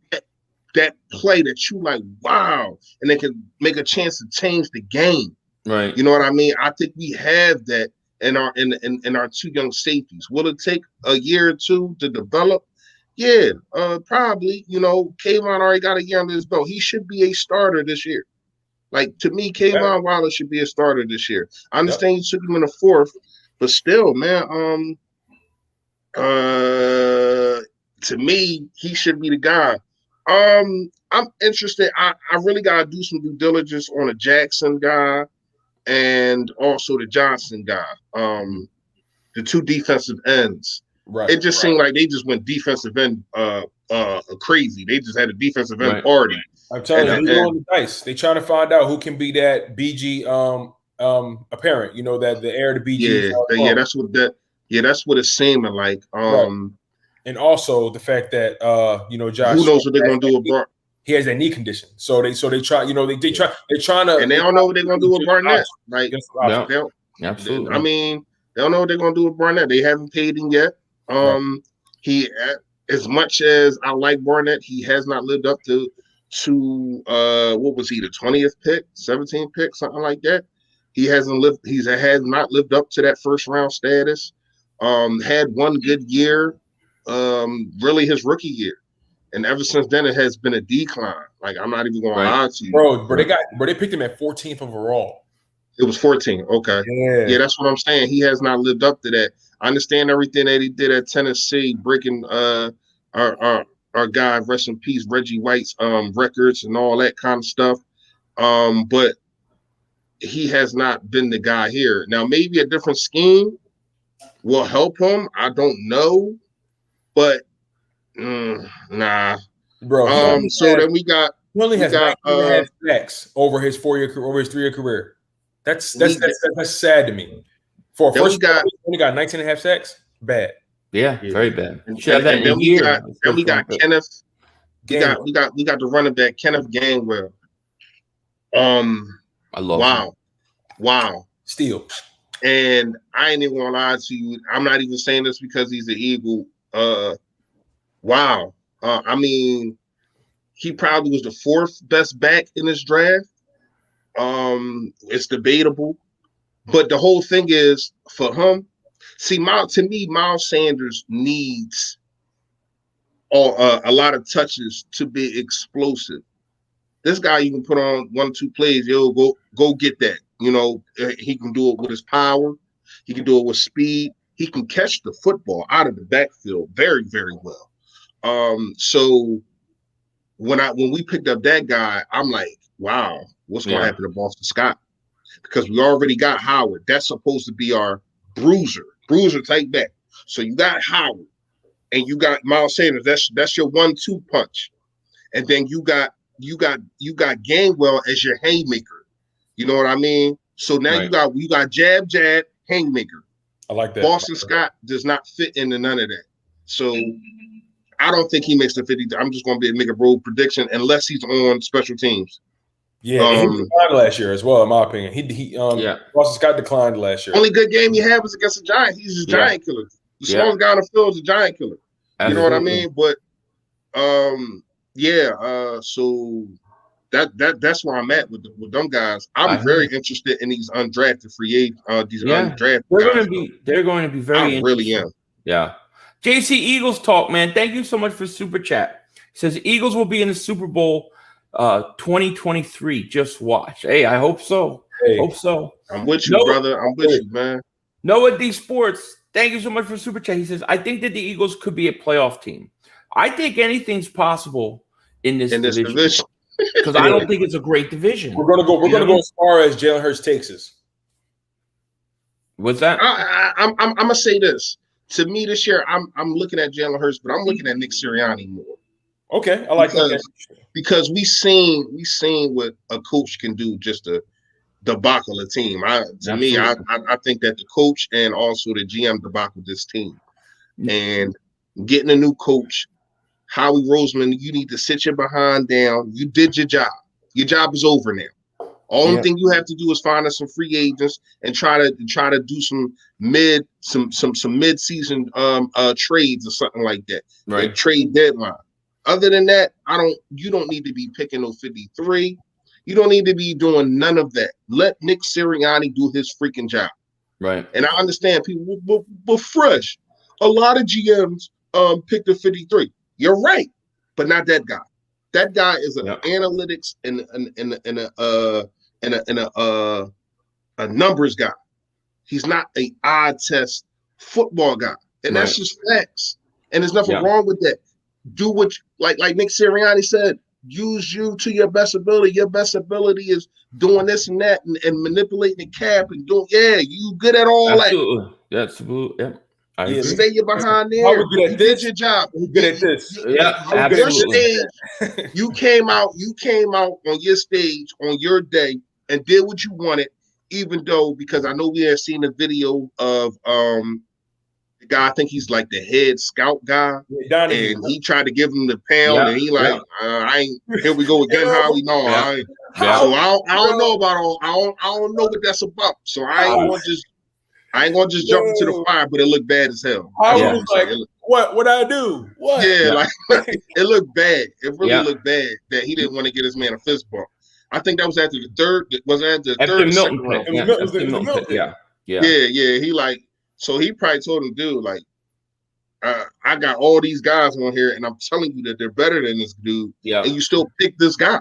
that play that you like, wow, and they can make a chance to change the game. Right. You know what I mean? I think we have that in our 2 young safeties. Will it take a year or 2 to develop? Yeah, probably. Kayvon already got a year under his belt. He should be a starter this year. Like, to me, Kayvon Wallace should be a starter this year. I understand you took him in the 4th, but still, man, to me, he should be the guy. I'm interested. I really gotta do some due diligence on a Jackson guy and also the Johnson guy. The 2 defensive ends. Right. It just seemed like they just went defensive end crazy. They just had a defensive end party. I'm telling you, they're rolling the dice. They're trying to find out who can be that BG apparent. That the heir to BG. That's what it's seeming like. And also the fact that Josh. Who knows what they're gonna do with Barnett? He has that knee condition, so they try. They're trying to. And they don't know what they're gonna do with Barnett. Like, absolutely. I mean, they don't know what they're gonna do with Barnett. They haven't paid him yet. He, as much as I like Barnett, he has not lived up to what was he, the 20th pick, 17th pick, something like that. He has not lived up to that first round status. Had one good year, really his rookie year. And ever since then it has been a decline. Like, I'm not even gonna lie to you. Bro, they picked him at 14th overall. It was 14. Okay. Yeah, that's what I'm saying. He has not lived up to that. I understand everything that he did at Tennessee, breaking our guy, rest in peace, Reggie White's records and all that kind of stuff. But he has not been the guy here. Now, maybe a different scheme will help him. I don't know. But nah. Bro, then we got he only has 19.5 sacks over his 3-year career. That's sad to me. For a first guy, only got 19.5 sacks. Bad. Yeah, very bad. And then we got Kenneth. We got the running back Kenneth Gainwell. I love him. Wow. Steal. And I ain't even gonna lie to you. I'm not even saying this because he's an Eagle. Wow. I mean, he probably was the 4th best back in this draft. It's debatable, but the whole thing is for him. See, to me, Miles Sanders needs a lot of touches to be explosive. This guy, you can put on 1 or 2 plays, go get that. He can do it with his power. He can do it with speed. he can catch the football out of the backfield very, very well. So when we picked up that guy, I'm like, wow, what's going to happen to Boston Scott? Because we already got Howard. That's supposed to be our bruiser type back. So you got Howard and you got Miles Sanders. That's your 1-2 punch. And then you got Gainwell as your haymaker. You know what I mean? So now you got jab, haymaker. I like that. Boston Scott does not fit into none of that. So I don't think he makes the 50. I'm just going to make a bold prediction unless he's on special teams. Yeah, he declined last year as well, in my opinion. Boston Scott declined last year. Only good game he had was against the Giants. He's a giant killer. The smallest guy on the field is a giant killer. You know what I mean? But so that's where I'm at with them guys. I'm very interested in these undrafted free agents. Undrafted. They're going to be very. I really am. Yeah. JC Eagles talk, man. Thank you so much for super chat. He says Eagles will be in the Super Bowl 2023. Just watch. Hey, I hope so. Hope so. I'm with you, brother. I'm with you, man. Noah D Sports. Thank you so much for super chat. He says I think that the Eagles could be a playoff team. I think anything's possible in this division. Because I don't think it's a great division. We're gonna go as far as Jalen Hurts takes us. What's that? I'm gonna say this. To me, this year, I'm looking at Jalen Hurts, but I'm looking at Nick Sirianni more. Okay, I like that. Because we seen what a coach can do, just to debacle a team. I think that the coach and also the GM debacle this team. And getting a new coach, Howie Roseman, you need to sit your behind down. You did your job. Your job is over now. Only thing you have to do is find us some free agents and try to do some mid-season trades or something like that. Right. Like trade deadline. Other than that, you don't need to be picking no 53. You don't need to be doing none of that. Let Nick Sirianni do his freaking job. Right. And I understand people, but fresh. A lot of GMs pick the 53. You're right, but not that guy. That guy is an analytics and a numbers guy. He's not a eye test football guy, and that's just facts. And there's nothing wrong with that. Do what like Nick Sirianni said. Use you to your best ability. Your best ability is doing this and that and manipulating the cap and doing. Yeah, you good at all that. That's yeah. Stay your behind there. You did your job. You good at this? Yeah, absolutely. You came out on your stage on your day and did what you wanted, even though because I know we had seen a video of the guy. I think he's like the head scout guy, and he tried to give him the pound, and he like, I ain't. Here we go again, Howie. No, I don't know about all. I don't know what that's about. So I ain't gonna just jump into the fire, but it looked bad as hell. I was like, what I do? What? Yeah, like it looked bad. It really looked bad that he didn't want to get his man a fist bump. I think that was after the third. Was that the third? Milton pick. Yeah. He like, so he probably told him, dude, like, I got all these guys on here, and I'm telling you that they're better than this dude, and you still pick this guy.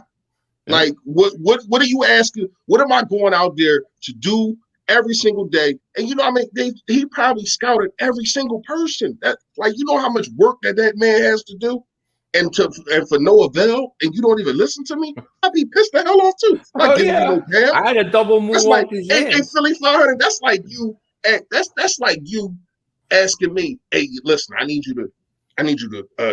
Like, what are you asking? What am I going out there to do every single day? And you know, I mean, he probably scouted every single person. That, like, you know how much work that man has to do, and for no avail, and you don't even listen to me. I'd be pissed the hell off too. Not giving you no damn. I had a double moonwalker. Hey, Philly 500. That's like you. That's like you asking me, hey, listen, I need you to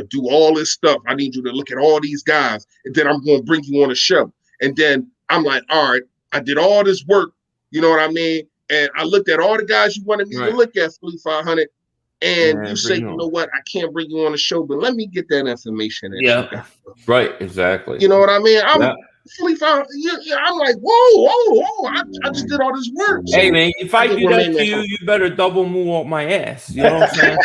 do all this stuff. I need you to look at all these guys, and then I'm going to bring you on a show. And then I'm like, all right, I did all this work. You know what I mean? And I looked at all the guys you wanted me to look at, Philly 500, and you say, you know what? I can't bring you on the show, but let me get that information. Right, exactly. You know what I mean? Philly 500. I'm like, whoa! I just did all this work. Hey man, if I do that to you, you better double moonwalk my ass. You know what I'm saying?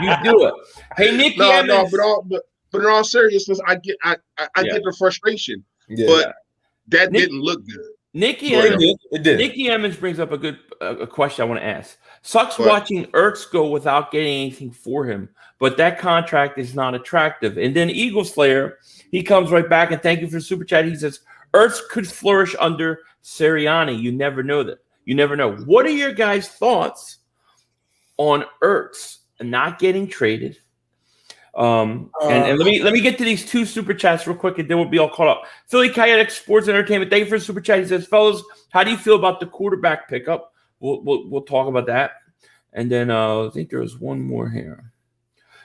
You do it. Hey, Nicky Evans. But in all seriousness, I get the frustration. But that didn't look good. Nicky Evans brings up a question I want to ask. Sucks watching Ertz go without getting anything for him, but that contract is not attractive. And then Eagle Slayer, he comes right back and thank you for the super chat. He says Ertz could flourish under Sirianni. You never know that. You never know. What are your guys' thoughts on Ertz not getting traded. And let me get to these 2 super chats real quick, and then we'll be all caught up. Philly Kinetic Sports Entertainment, thank you for the super chat. He says, "Fellas, how do you feel about the quarterback pickup?" We'll talk about that, and then I think there was one more here.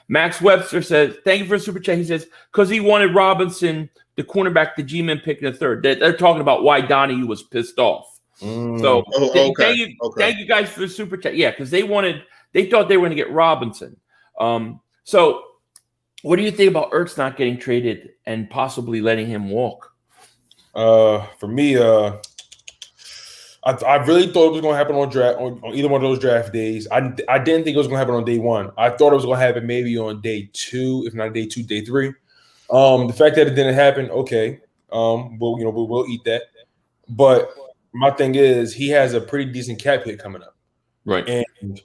Max Webster says, "Thank you for the super chat." He says, "Because he wanted Robinson, the cornerback, the G-men pick in the third." They're talking about why Donahue was pissed off. So thank you guys for the super chat. Yeah, because they thought they were going to get Robinson. So. What do you think about Ertz not getting traded and possibly letting him walk? For me, I really thought it was going to happen on either one of those draft days. I didn't think it was going to happen on day 1. I thought it was going to happen maybe on day 2, if not day 2, day 3. The fact that it didn't happen, okay, we'll eat that. But my thing is, he has a pretty decent cap hit coming up, right? And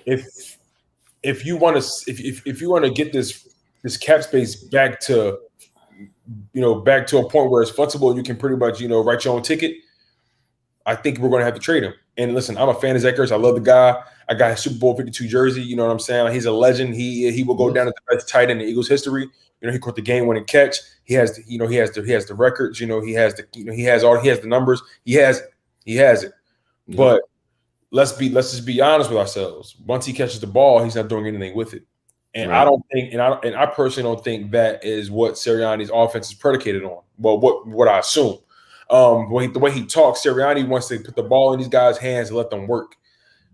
if you want to get this cap space back to a point where it's flexible and you can pretty much, write your own ticket, I think we're going to have to trade him. And listen, I'm a fan of Zach Ertz. I love the guy. I got his Super Bowl 52 jersey. You know what I'm saying? Like, he's a legend. He will go down as the best tight end in Eagles history. He caught the game-winning catch. He has the records. He has the numbers. He has it. Yeah. But let's just be honest with ourselves. Once he catches the ball, he's not doing anything with it. And right. I personally don't think that is what Sirianni's offense is predicated on. Well, what I assume. The way he talks, Sirianni wants to put the ball in these guys' hands and let them work.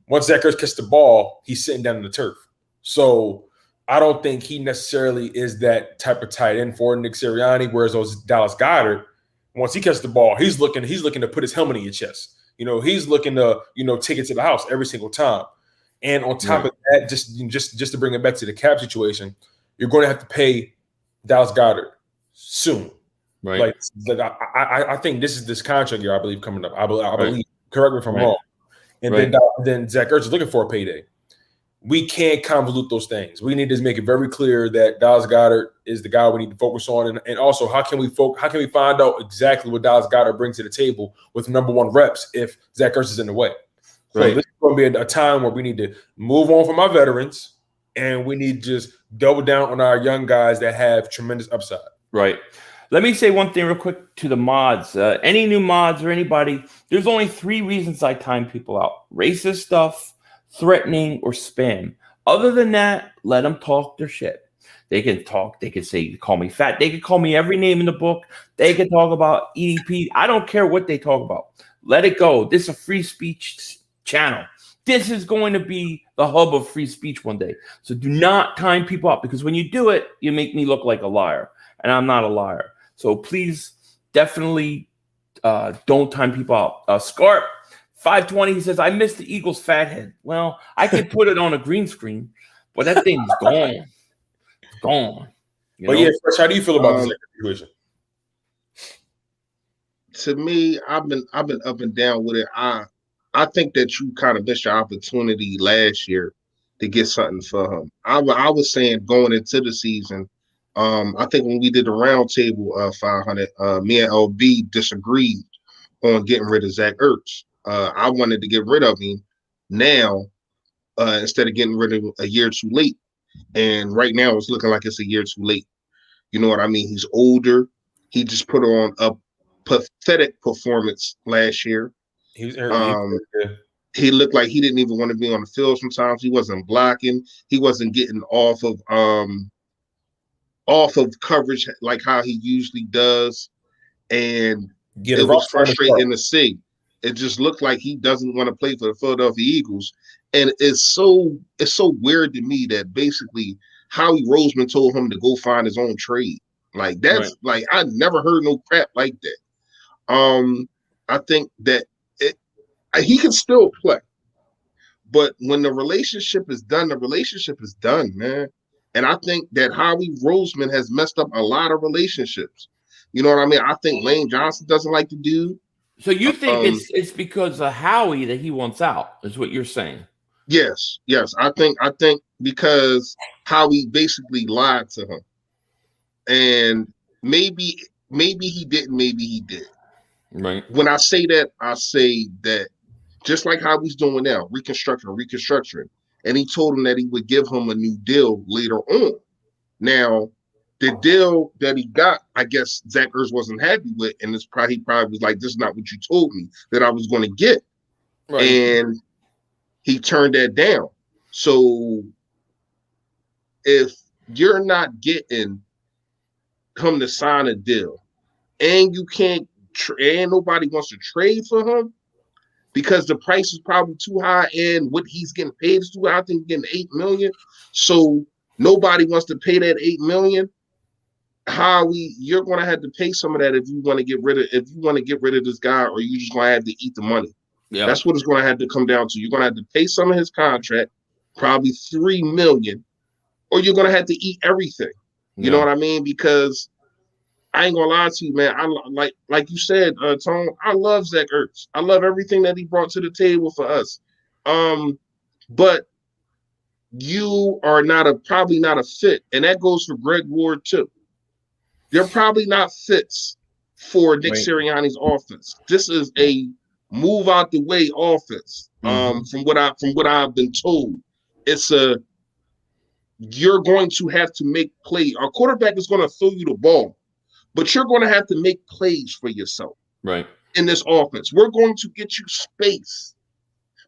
Once Zach Ertz catches the ball, he's sitting down on the turf. So I don't think he necessarily is that type of tight end for Nick Sirianni. Whereas Dallas Goedert, once he catches the ball, he's looking to put his helmet in your chest. He's looking to take it to the house every single time. And on top of that, just to bring it back to the cap situation, you're going to have to pay Dallas Goedert soon. Right. I think this is this contract year, I believe, coming up. I believe. Correct me if I'm wrong. And then Zach Ertz is looking for a payday. We can't convolute those things. We need to make it very clear that Dallas Goedert is the guy we need to focus on. And also, how can we find out exactly what Dallas Goedert brings to the table with number 1 reps if Zach Ertz is in the way? So this is going to be a time where we need to move on from our veterans, and we need to just double down on our young guys that have tremendous upside. Right. Let me say one thing real quick to the mods. Any new mods or anybody, there's only 3 reasons I time people out: racist stuff, threatening, or spam. Other than that, let them talk their shit. They can talk. They can say, call me fat. They can call me every name in the book. They can talk about EDP. I don't care what they talk about. Let it go. This is a free speech channel. This is going to be the hub of free speech one day. So do not time people out, because when you do it, you make me look like a liar, and I'm not a liar. So please, definitely don't time people out. Scarp 520, he says, "I miss the Eagles' fathead." Well, I could put it on a green screen, but that thing's gone. It's gone. Yeah, Fresh, how do you feel about this situation? To me, I've been up and down with it. I think that you kind of missed your opportunity last year to get something for him. I was saying going into the season, I think when we did the round table 500, me and LB disagreed on getting rid of Zach Ertz. I wanted to get rid of him now instead of getting rid of him a year too late. And right now it's looking like it's a year too late. You know what I mean? He's older. He just put on a pathetic performance last year. He looked like he didn't even want to be on the field sometimes. He wasn't blocking. He wasn't getting off of coverage like how he usually does. And it was frustrating to see. It just looked like he doesn't want to play for the Philadelphia Eagles. And it's so weird to me that basically Howie Roseman told him to go find his own trade. Like, that's like, I never heard no crap like that. I think that he can still play, but when the relationship is done, the relationship is done, man. And I think that Howie Roseman has messed up a lot of relationships. You know what I mean? I think Lane Johnson doesn't like the dude. So you think it's because of Howie that he wants out, is what you're saying? Yes. I think because Howie basically lied to him, and maybe he didn't, maybe he did. Right. When I say that just like how he's doing now, reconstructing. and he told him that he would give him a new deal later on. Now, the deal that he got, I guess Zach Ertz wasn't happy with, and he probably was like, "This is not what you told me that I was going to get," Right. and he turned that down. So, if you're not getting him to sign a deal, and you can't, and nobody wants to trade for him because the price is probably too high, and what he's getting paid is too high. I think he's getting $8 million. So nobody wants to pay that $8 million. You're gonna have to pay some of that if you want to get rid of this guy, or you just gonna have to eat the money. Yeah. That's what it's gonna have to come down to. You're gonna have to pay some of his contract, probably $3 million, or you're gonna have to eat everything. You know what I mean? Because I ain't gonna lie to you, man. I like you said, Tone. I love Zach Ertz. I love everything that he brought to the table for us. But you are probably not a fit, and that goes for Greg Ward too. They're probably not fits for Nick Sirianni's offense. This is a move out the way offense. From what I've been told, you're going to have to make plays. Our quarterback is going to throw you the ball, but you're going to have to make plays for yourself. Right. In this offense, we're going to get you space,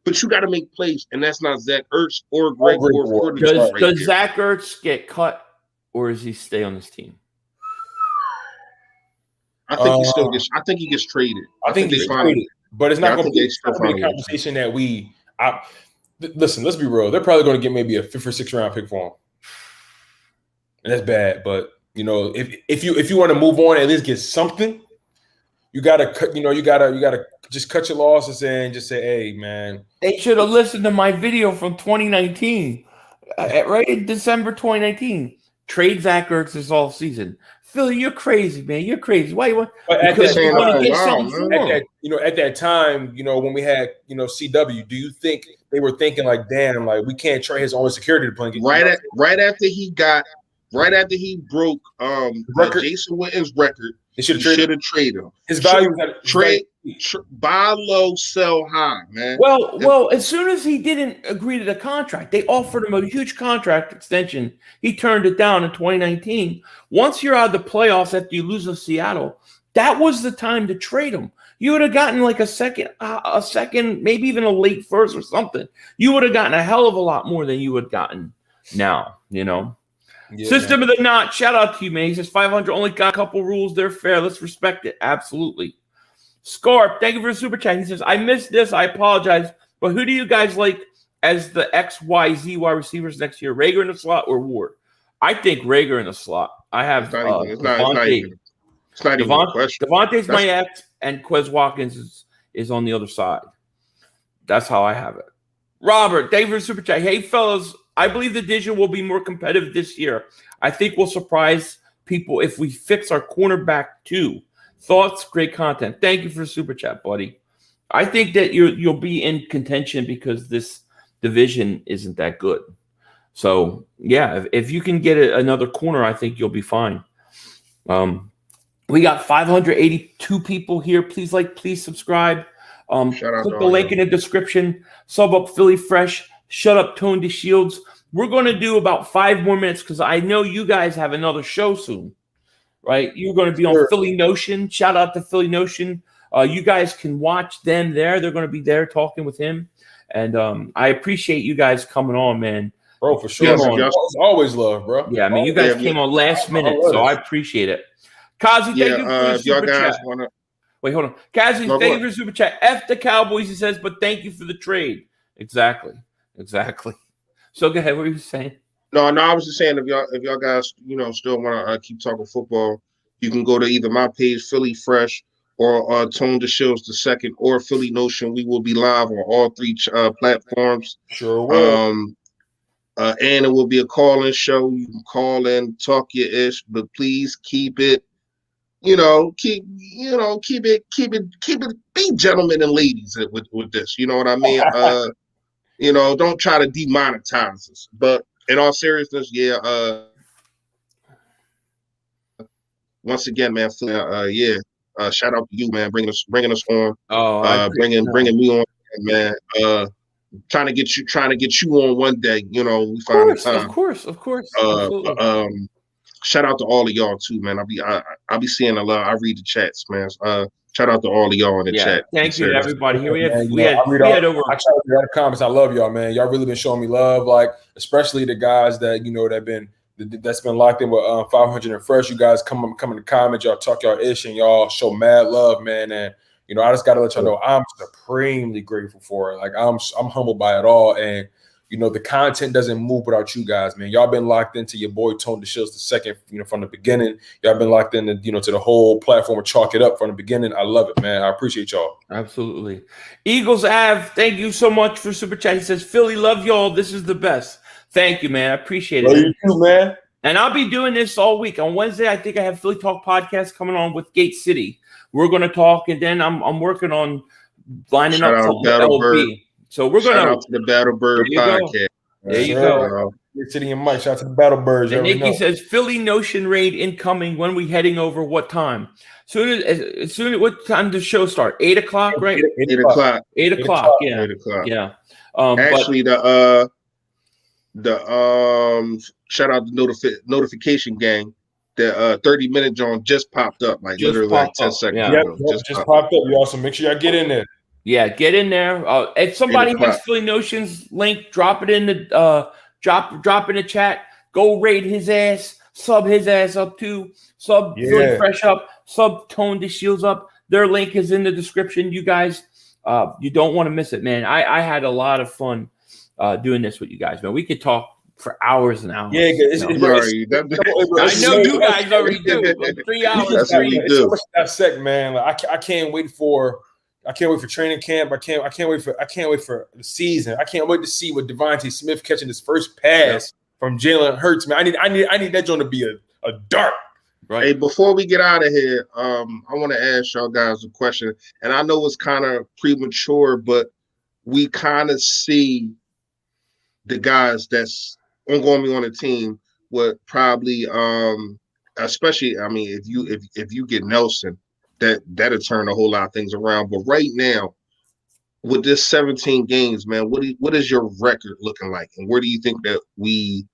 but you got to make plays, and that's not Zach Ertz or Greg Ward. Does Zach Ertz get cut, or does he stay on this team? I think he still gets. I think he gets traded. I think he gets traded, but it's not going to be a conversation that we. Listen, let's be real. They're probably going to get maybe a 5th or 6th round pick for him, and that's bad. But if you want to move on, at least get something. You gotta cut. You gotta just cut your losses and just say, "Hey, man." They should have listened to my video from 2019, right in December 2019. Trade Zach Ertz this off season. Philly, you're crazy, man. You're crazy. Why you want? Because you want to get something for him. At that time, when we had CW, do you think they were thinking like, damn, like we can't trade his own security to play? Right after he broke Jason Witten's record, they should have traded him. His value buy low, sell high, man. Well, as soon as he didn't agree to the contract, they offered him a huge contract extension. He turned it down in 2019. Once you're out of the playoffs after you lose to Seattle, that was the time to trade him. You would have gotten like a second, maybe even a late first or something. You would have gotten a hell of a lot more than you would have gotten now, Yeah, System of the Knot, shout out to you, man. He says 500 only got a couple rules. They're fair. Let's respect it. Absolutely. Scarp, thank you for the super chat. He says, I missed this. I apologize. But who do you guys like as the XYZ wide receivers next year? Rager in the slot or Ward? I think Rager in the slot. I have it's not even a question. Devonta's my ex, and Quez Watkins is on the other side. That's how I have it. Robert, thank you for the super chat. Hey, fellas, I believe the division will be more competitive this year. I think we'll surprise people if we fix our cornerback too. Thoughts, great content. Thank you for the super chat, buddy. I think that you'll be in contention because this division isn't that good. So, yeah, if you can get another corner, I think you'll be fine. We got 582 people here. Please please subscribe. Click the link in the description. Sub up Philly Fresh. Shut up Tone Deshields. We're going to do about 5 more minutes because I know you guys have another show soon, right? You're going to be on Philly Notion. Shout out to Philly Notion. You guys can watch them there. They're going to be there talking with him. And I appreciate you guys coming on, man. Bro, for sure. Yes. Always love, bro. Yeah, I mean, you guys came on last minute, so I appreciate it. Kazi, thank you for the super chat. Wait, hold on. Kazi, thank you for the super chat. F the Cowboys, he says, but thank you for the trade. Exactly. So go ahead. What were you saying? No, I was just saying if y'all guys, still want to keep talking football, you can go to either my page, Philly Fresh, or Tone Deshields II, or Philly Notion. We will be live on all 3 platforms. Sure will. And it will be a call-in show. You can call in, talk your ish, but please keep it. Keep it. Be gentlemen and ladies with this. You know what I mean? Don't try to demonetize us. But in all seriousness, once again, man, shout out to you, man, bringing us on. Bringing me on, man. trying to get you on one day. You know, we find the time. Of course. Shout out to all of y'all too, man. I'll be seeing a lot. I read the chats, man. Shout out to all of y'all in the chat. Thank you to everybody here. We had over. I try to read the comments. I love y'all, man. Y'all really been showing me love, like especially the guys that that's been locked in with 500 and fresh. You guys come in the comments, y'all talk y'all ish, and y'all show mad love, man. And I just gotta let y'all know I'm supremely grateful for it. Like I'm humbled by it all, and the content doesn't move without you guys, man. Y'all been locked into your boy Tone Deshields II, from the beginning. Y'all been locked in, to the whole platform of Chalk It Up from the beginning. I love it, man. I appreciate y'all. Absolutely. Eagles Ave, thank you so much for super chat. He says, Philly, love y'all. This is the best. Thank you, man. I appreciate it. Love you too, man. And I'll be doing this all week. On Wednesday, I think I have Philly Talk podcast coming on with Gate City. We're going to talk, and then I'm working on lining up something with LB. So we're going to shout out to the Battle Bird podcast. There you go. City and Mike, shout out to the Battle Birds. And Nikki says, Philly Notion raid incoming. When we heading over? What time? As soon as what time does the show start? 8 o'clock, right? 8 o'clock. 8 o'clock. Yeah. 8 o'clock. Yeah. Actually, shout out to notification gang. The 30-minute John just popped up, like literally like 10 seconds ago. Just popped up. You also make sure y'all get in there. Yeah, get in there. If somebody has Philly Notions link, drop it in the drop in the chat. Go raid his ass, sub his ass up too. Sub Philly Fresh up, sub Tone Deshields up. Their link is in the description. You guys, you don't want to miss it, man. I had a lot of fun doing this with you guys, man. We could talk for hours and hours. Yeah, I know you guys already do. Like 3 hours. That's what we do. That sec, man. Like, I can't wait for training camp. I can't wait for the season. I can't wait to see what Devonta Smith catching his first pass from Jalen Hurts, man. I need that joint to be a dart. Right. Hey, before we get out of here, I want to ask y'all guys a question, and I know it's kind of premature, but we kind of see the guys that's going to be on the team would probably, especially, I mean, if you get Nelson, that'll turn a whole lot of things around. But right now, with this 17 games, man, what is your record looking like, and where do you think that we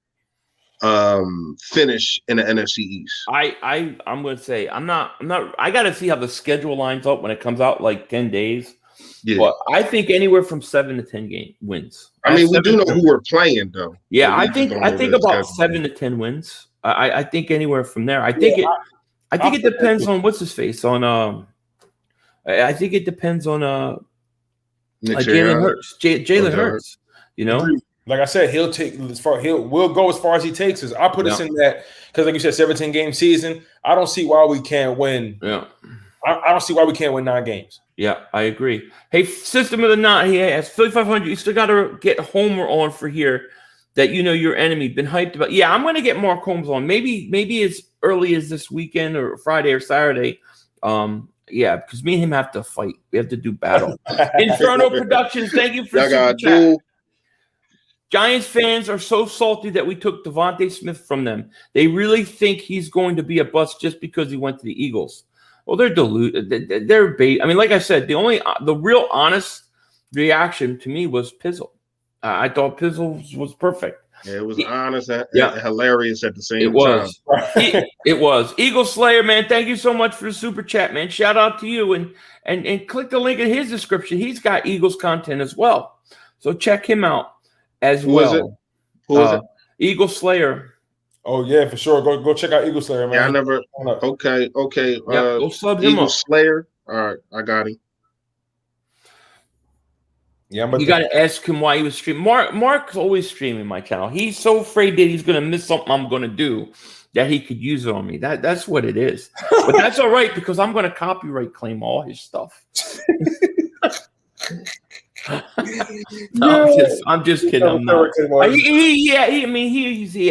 finish in the NFC East? I'm going to say I'm not. I got to see how the schedule lines up when it comes out, like 10 days. Yeah. But I think anywhere from 7 to 10 wins. I mean, we do know who we're playing, though. Yeah, I think about 7 to 10 wins. I think anywhere from there. I think it depends on what's his face on. I think it depends on Jalen Hurts. Jalen Hurts. Like I said, we'll go as far as he takes us. I put us in that because, like you said, 17-game season. I don't see why we can't win. Yeah, I don't see why we can't win 9 games. Yeah, I agree. Hey, System of the Knot, he has 5,500. You still got to get Homer on for here. That your enemy been hyped about. Yeah, I'm going to get Mark Holmes on. Maybe as early as this weekend or Friday or Saturday. Yeah, because me and him have to fight. We have to do battle. Inferno Productions, thank you for super chat. Giants fans are so salty that we took Devonta Smith from them. They really think he's going to be a bust just because he went to the Eagles. Well, they're deluded. They're bait. I mean, like I said, the real honest reaction to me was Pizzle. I thought Pizzle was perfect. Yeah, it was honest and hilarious at the same time. It was. Eagle Slayer, man, thank you so much for the super chat, man. Shout out to you. And click the link in his description. He's got Eagles content as well. So check him out as well. Who is it? Eagle Slayer. Oh, yeah, for sure. Go check out Eagle Slayer, man. Yeah, I never. Okay. Go sub him Eagle up. Slayer. All right, I got him. Yeah, but you got to ask him why he was streaming. Mark's always streaming my channel. He's so afraid that he's going to miss something I'm going to do that he could use it on me. That's what it is. But that's all right because I'm going to copyright claim all his stuff. No, I'm just kidding. I'm not. He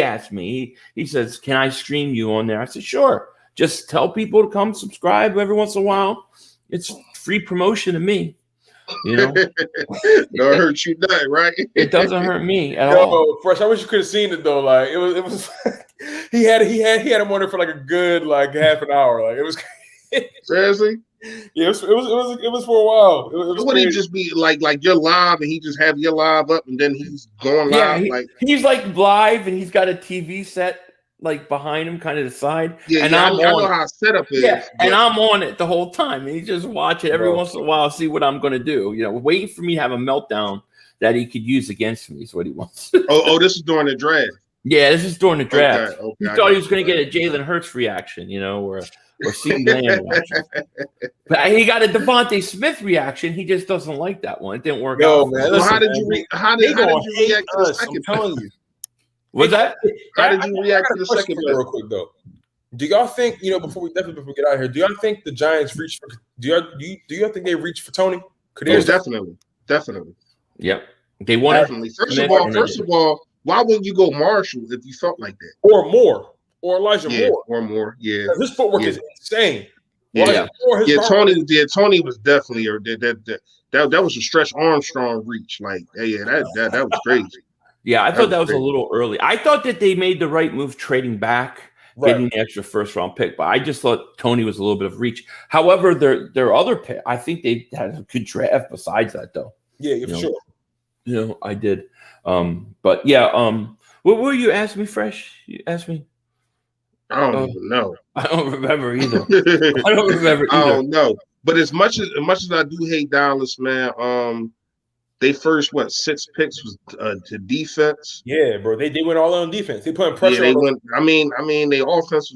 asked me. He says, "Can I stream you on there?" I said, "Sure. Just tell people to come subscribe every once in a while. It's free promotion to me." Don't hurt you nothing, right? It doesn't hurt me at all. Fresh. I wish you could have seen it though. Like it was. He had him on there for like a good half an hour. Like it was. Seriously? Yeah, it was for a while. It was Would he crazy. just be like you're live and he just have your live up and then he's going live he's like live and he's got a TV set like behind him, kind of the side. Yeah, and yeah, I I'm know on how setup is. Yeah, but and I'm on it the whole time. And he just watch it every once in a while, see what I'm going to do. You know, waiting for me to have a meltdown that he could use against me is what he wants. this is during the draft. Yeah, this is during the draft. Okay, he thought he was going to get a Jalen Hurts reaction, you know, or CeeDee Lamb reaction. But he got a Devonta Smith reaction. He just doesn't like that one. It didn't work out. Man, listen, how did you react to the second? I'm telling you. Was that? How did you react to the second pick? Real quick though. Do y'all think, before we get out of here, do y'all think the Giants reach for do y'all think they reach for Tony? Definitely. Yep. They want definitely. First of all, why wouldn't you go Marshall if you felt like that? Or more. Or Elijah Moore. Or more. Yeah. His footwork is insane. Yeah. Tony was definitely that was a Stretch Armstrong reach. Like, that was crazy. Yeah, I thought that was a little early. I thought that they made the right move trading back, getting the extra first round pick, but I just thought Tony was a little bit of reach. However, their other pick, I think they had a good draft besides that though. Yeah, for sure. I did. But yeah, what were you asking me, Fresh? You asked me? I don't even know. I don't remember either. I don't Yeah, bro. They went all on defense. They put pressure. Yeah, they went. I mean, their offense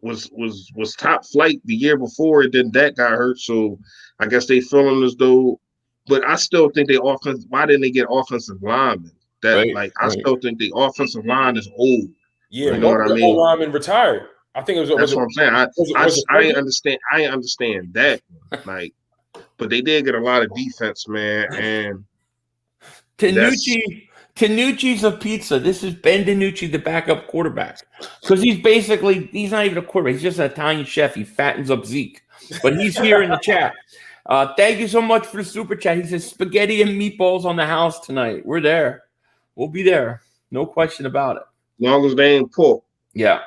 was top flight the year before. And then that got hurt, so I guess they feeling as though. But I still think they offense. Why didn't they get offensive linemen? I still think the offensive line is old. Yeah, you know what I mean. Lineman retired. I think it was. That's what I'm saying. I understand. I understand that. But they did get a lot of defense, man, and. Tanucci's a pizza. This is Ben DiNucci, the backup quarterback. Because he's not even a quarterback. He's just an Italian chef. He fattens up Zeke. But he's here in the chat. Thank you so much for the super chat. He says spaghetti and meatballs on the house tonight. We're there. We'll be there. No question about it. As long as they ain't pork. Yeah,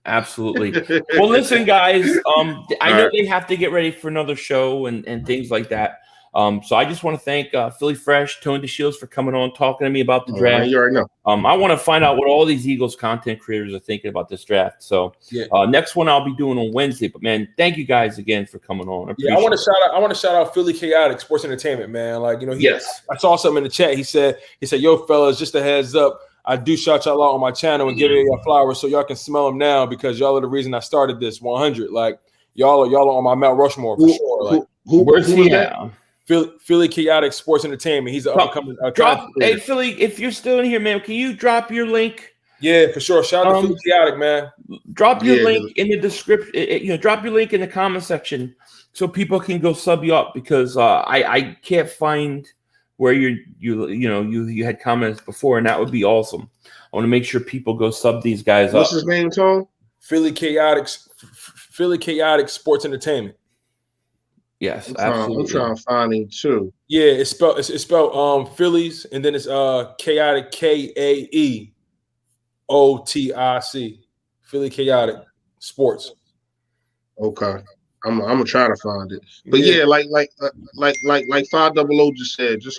absolutely. Well, listen, guys. I know they have to get ready for another show and things like that. So I just want to thank Philly Fresh, Tony Deshields for coming on, talking to me about the draft. You already know. I want to find out what all these Eagles content creators are thinking about this draft. So next one I'll be doing on Wednesday. But man, thank you guys again for coming on. I want to shout out Philly Chaotic Sports Entertainment, man. I saw something in the chat. He said, yo, fellas, just a heads up. I do shout y'all out on my channel and give y'all flowers so y'all can smell them now because y'all are the reason I started this 100. Like y'all are on my Mount Rushmore for sure. Where's he at? Philly Chaotic Sports Entertainment. He's an upcoming. Hey Philly, if you're still in here, man, can you drop your link? Yeah, for sure. Shout out to Philly Chaotic, man. Drop your link in the description. Drop your link in the comment section so people can go sub you up because I can't find where you had comments before, and that would be awesome. I want to make sure people go sub these guys up. What's his name, Tom? Philly Chaotic Sports Entertainment. Yes, absolutely. I'm trying to find him too. Yeah, it's spelled Phillies, and then it's Chaotic KAEOTIC. Philly Chaotic Sports. Okay. I'm gonna try to find it. But like 500 just said, just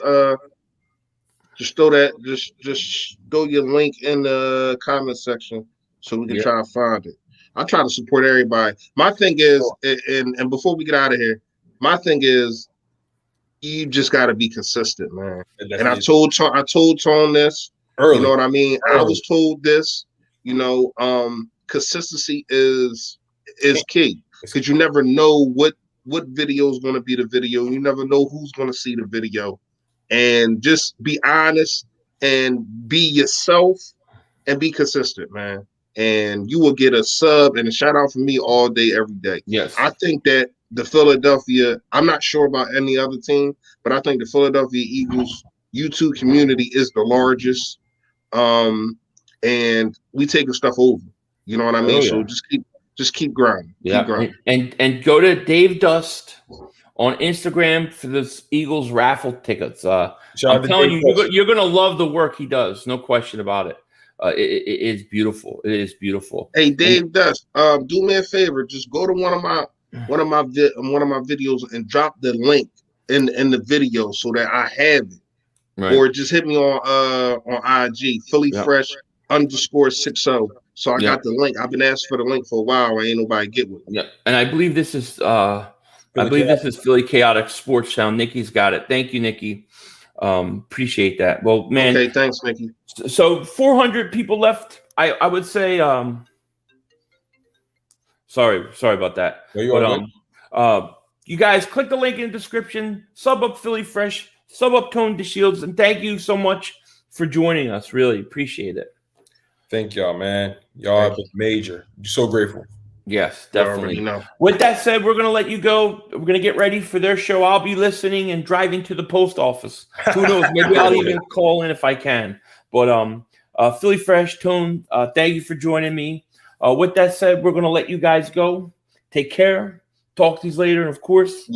throw your link in the comment section so we can try to find it. I try to support everybody. My thing is, and before we get out of here, my thing is you just got to be consistent, man. And I told Tone this early. You know what I mean? Early. I was told this. Consistency is key because you never know what video is going to be the video. You never know who's going to see the video, and just be honest and be yourself and be consistent, man. And you will get a sub and a shout out from me all day, every day. Yes, I think that the Philadelphia, I'm not sure about any other team, but I think the Philadelphia Eagles YouTube community is the largest. And we taking stuff over. You know what I mean? So just keep grinding. Yeah. Keep grinding. And go to Dave Dust on Instagram for this Eagles raffle tickets. I'm telling you, you're gonna love the work he does. No question about it. It is beautiful. It is beautiful. Hey, Dave Dust, do me a favor. Just go to one of one of my videos and drop the link in the video so that I have it. Right. Or just hit me on IG, Philly Fresh _60. So I got the link. I've been asking for the link for a while. Ain't nobody get with me. Yeah, and I believe this is Philly Chaotic Sports Sound. Nikki's got it. Thank you, Nikki. Appreciate that. Well, man. Okay, thanks, Nikki. So 400 people left. I would say. Sorry about that. You guys click the link in the description. Sub up Philly Fresh. Sub up Tone Deshields, and thank you so much for joining us. Really appreciate it. Thank y'all, man. Y'all have been major. I'm so grateful. Yes, definitely. With that said, we're going to let you go. We're going to get ready for their show. I'll be listening and driving to the post office. Who knows? Maybe I'll even call in if I can. But Philly Fresh, Tone, thank you for joining me. With that said, we're going to let you guys go. Take care. Talk to you later. And of course,